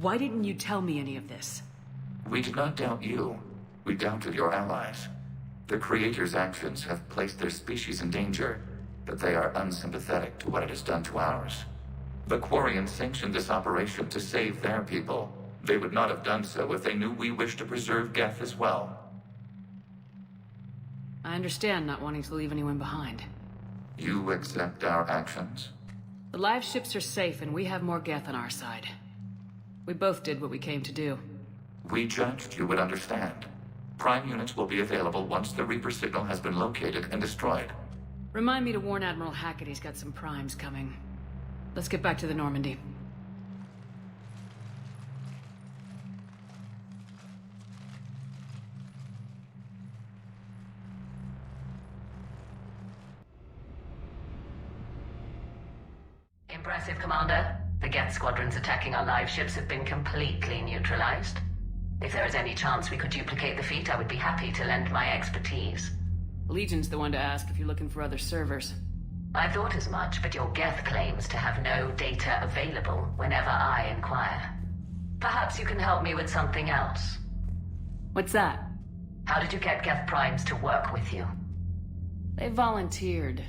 Why didn't you tell me any of this? We did not doubt you. We doubted your allies. The Creator's actions have placed their species in danger, but they are unsympathetic to what it has done to ours. The Quarians sanctioned this operation to save their people. They would not have done so if they knew we wished to preserve Geth as well. I understand not wanting to leave anyone behind. You accept our actions? The live ships are safe and we have more Geth on our side. We both did what we came to do. We judged you would understand. Prime units will be available once the Reaper signal has been located and destroyed. Remind me to warn Admiral Hackett he's got some primes coming. Let's get back to the Normandy. Impressive, Commander. The Geth squadrons attacking our live ships have been completely neutralized. If there is any chance we could duplicate the feat, I would be happy to lend my expertise. Legion's the one to ask if you're looking for other servers. I thought as much, but your Geth claims to have no data available whenever I inquire. Perhaps you can help me with something else. What's that? How did you get Geth primes to work with you? They volunteered.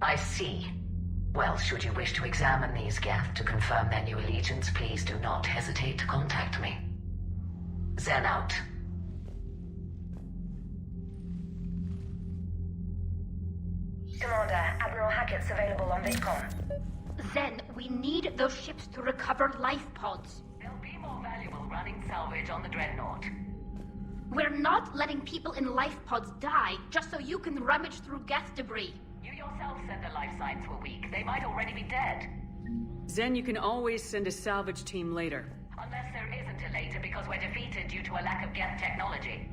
I see. Well, should you wish to examine these Geth to confirm their new allegiance, please do not hesitate to contact me. Zen out. Commander, Admiral Hackett's available on VidCom. Zen, we need those ships to recover life pods. They'll be more valuable running salvage on the Dreadnought. We're not letting people in life pods die just so you can rummage through Geth debris. You yourself said the life signs were weak. They might already be dead. Zen, you can always send a salvage team later. Unless there isn't a later because we're defeated due to a lack of Geth technology.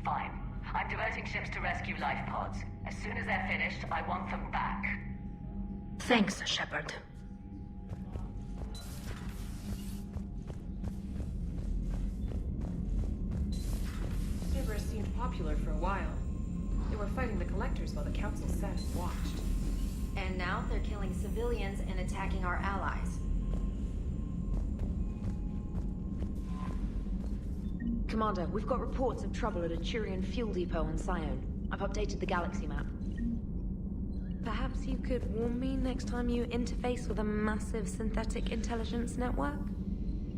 Fine. I'm diverting ships to rescue life pods. As soon as they're finished, I want them back. Thanks, Shepard. Cerberus seemed popular for a while. They were fighting the Collectors while the Council sat and watched. And now they're killing civilians and attacking our allies. Commander, we've got reports of trouble at a Turian fuel depot on Scion. I've updated the galaxy map. Perhaps you could warn me next time you interface with a massive synthetic intelligence network?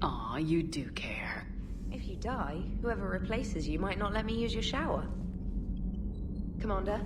Aw, you do care. If you die, whoever replaces you might not let me use your shower. Commander?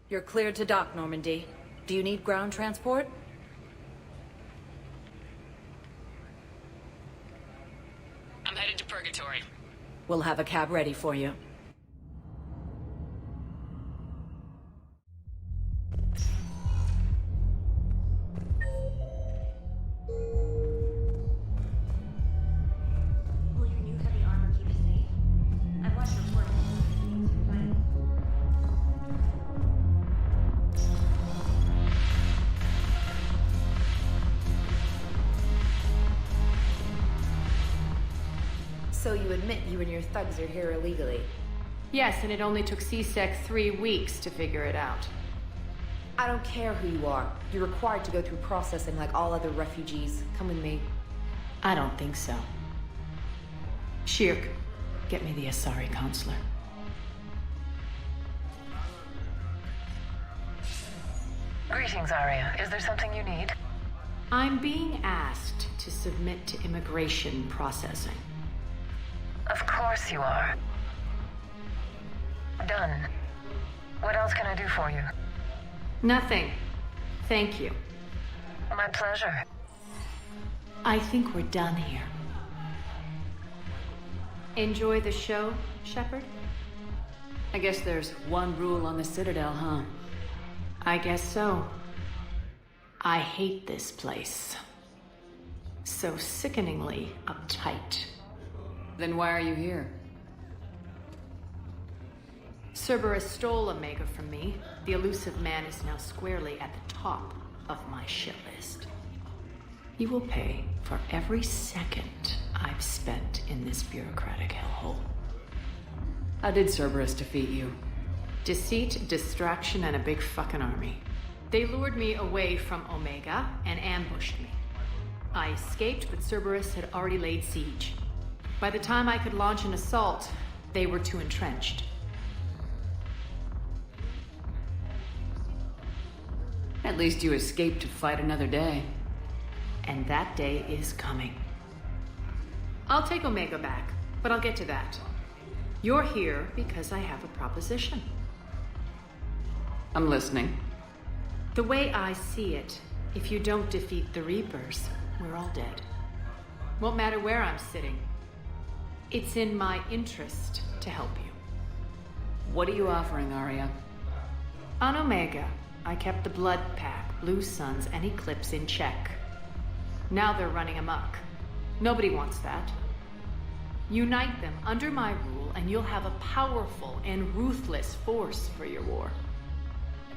You're cleared to dock, Normandy. Do you need ground transport? I'm headed to Purgatory. We'll have a cab ready for you. Will your new heavy armor keep you safe? I've watched your work. So you admit you and your thugs are here illegally? Yes, and it only took C-Sec 3 weeks to figure it out. I don't care who you are. You're required to go through processing like all other refugees. Come with me. I don't think so. Shirk, get me the Asari consular. Greetings, Arya. Is there something you need? I'm being asked to submit to immigration processing. Of course you are. Done. What else can I do for you? Nothing. Thank you. My pleasure. I think we're done here. Enjoy the show, Shepard? I guess there's one rule on the Citadel, huh? I guess so. I hate this place. So sickeningly uptight. Then why are you here? Cerberus stole Omega from me. The Elusive Man is now squarely at the top of my shit list. You will pay for every second I've spent in this bureaucratic hellhole. How did Cerberus defeat you? Deceit, distraction, and a big fucking army. They lured me away from Omega and ambushed me. I escaped, but Cerberus had already laid siege. By the time I could launch an assault, they were too entrenched. At least you escaped to fight another day. And that day is coming. I'll take Omega back, but I'll get to that. You're here because I have a proposition. I'm listening. The way I see it, if you don't defeat the Reapers, we're all dead. Won't matter where I'm sitting. It's in my interest to help you. What are you offering, Arya? On Omega, I kept the Blood Pack, Blue Suns, and Eclipse in check. Now they're running amok. Nobody wants that. Unite them under my rule, and you'll have a powerful and ruthless force for your war.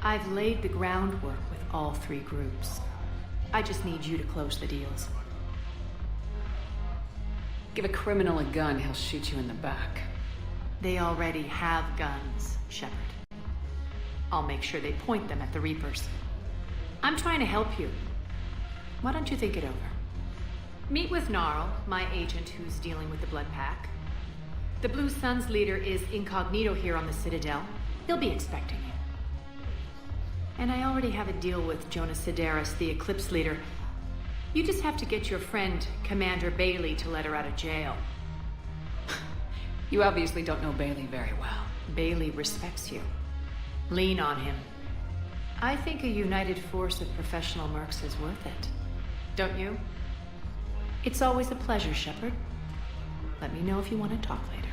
I've laid the groundwork with all three groups. I just need you to close the deals. Give a criminal a gun, he'll shoot you in the back. They already have guns, Shepard. I'll make sure they point them at the Reapers. I'm trying to help you. Why don't you think it over? Meet with Gnarl, my agent who's dealing with the Blood Pack. The Blue Suns leader is incognito here on the Citadel. He'll be expecting you. And I already have a deal with Jonas Sidaris, the Eclipse leader. You just have to get your friend, Commander Bailey, to let her out of jail. You obviously don't know Bailey very well. Bailey respects you. Lean on him. I think a united force of professional mercs is worth it. Don't you? It's always a pleasure, Shepard. Let me know if you want to talk later.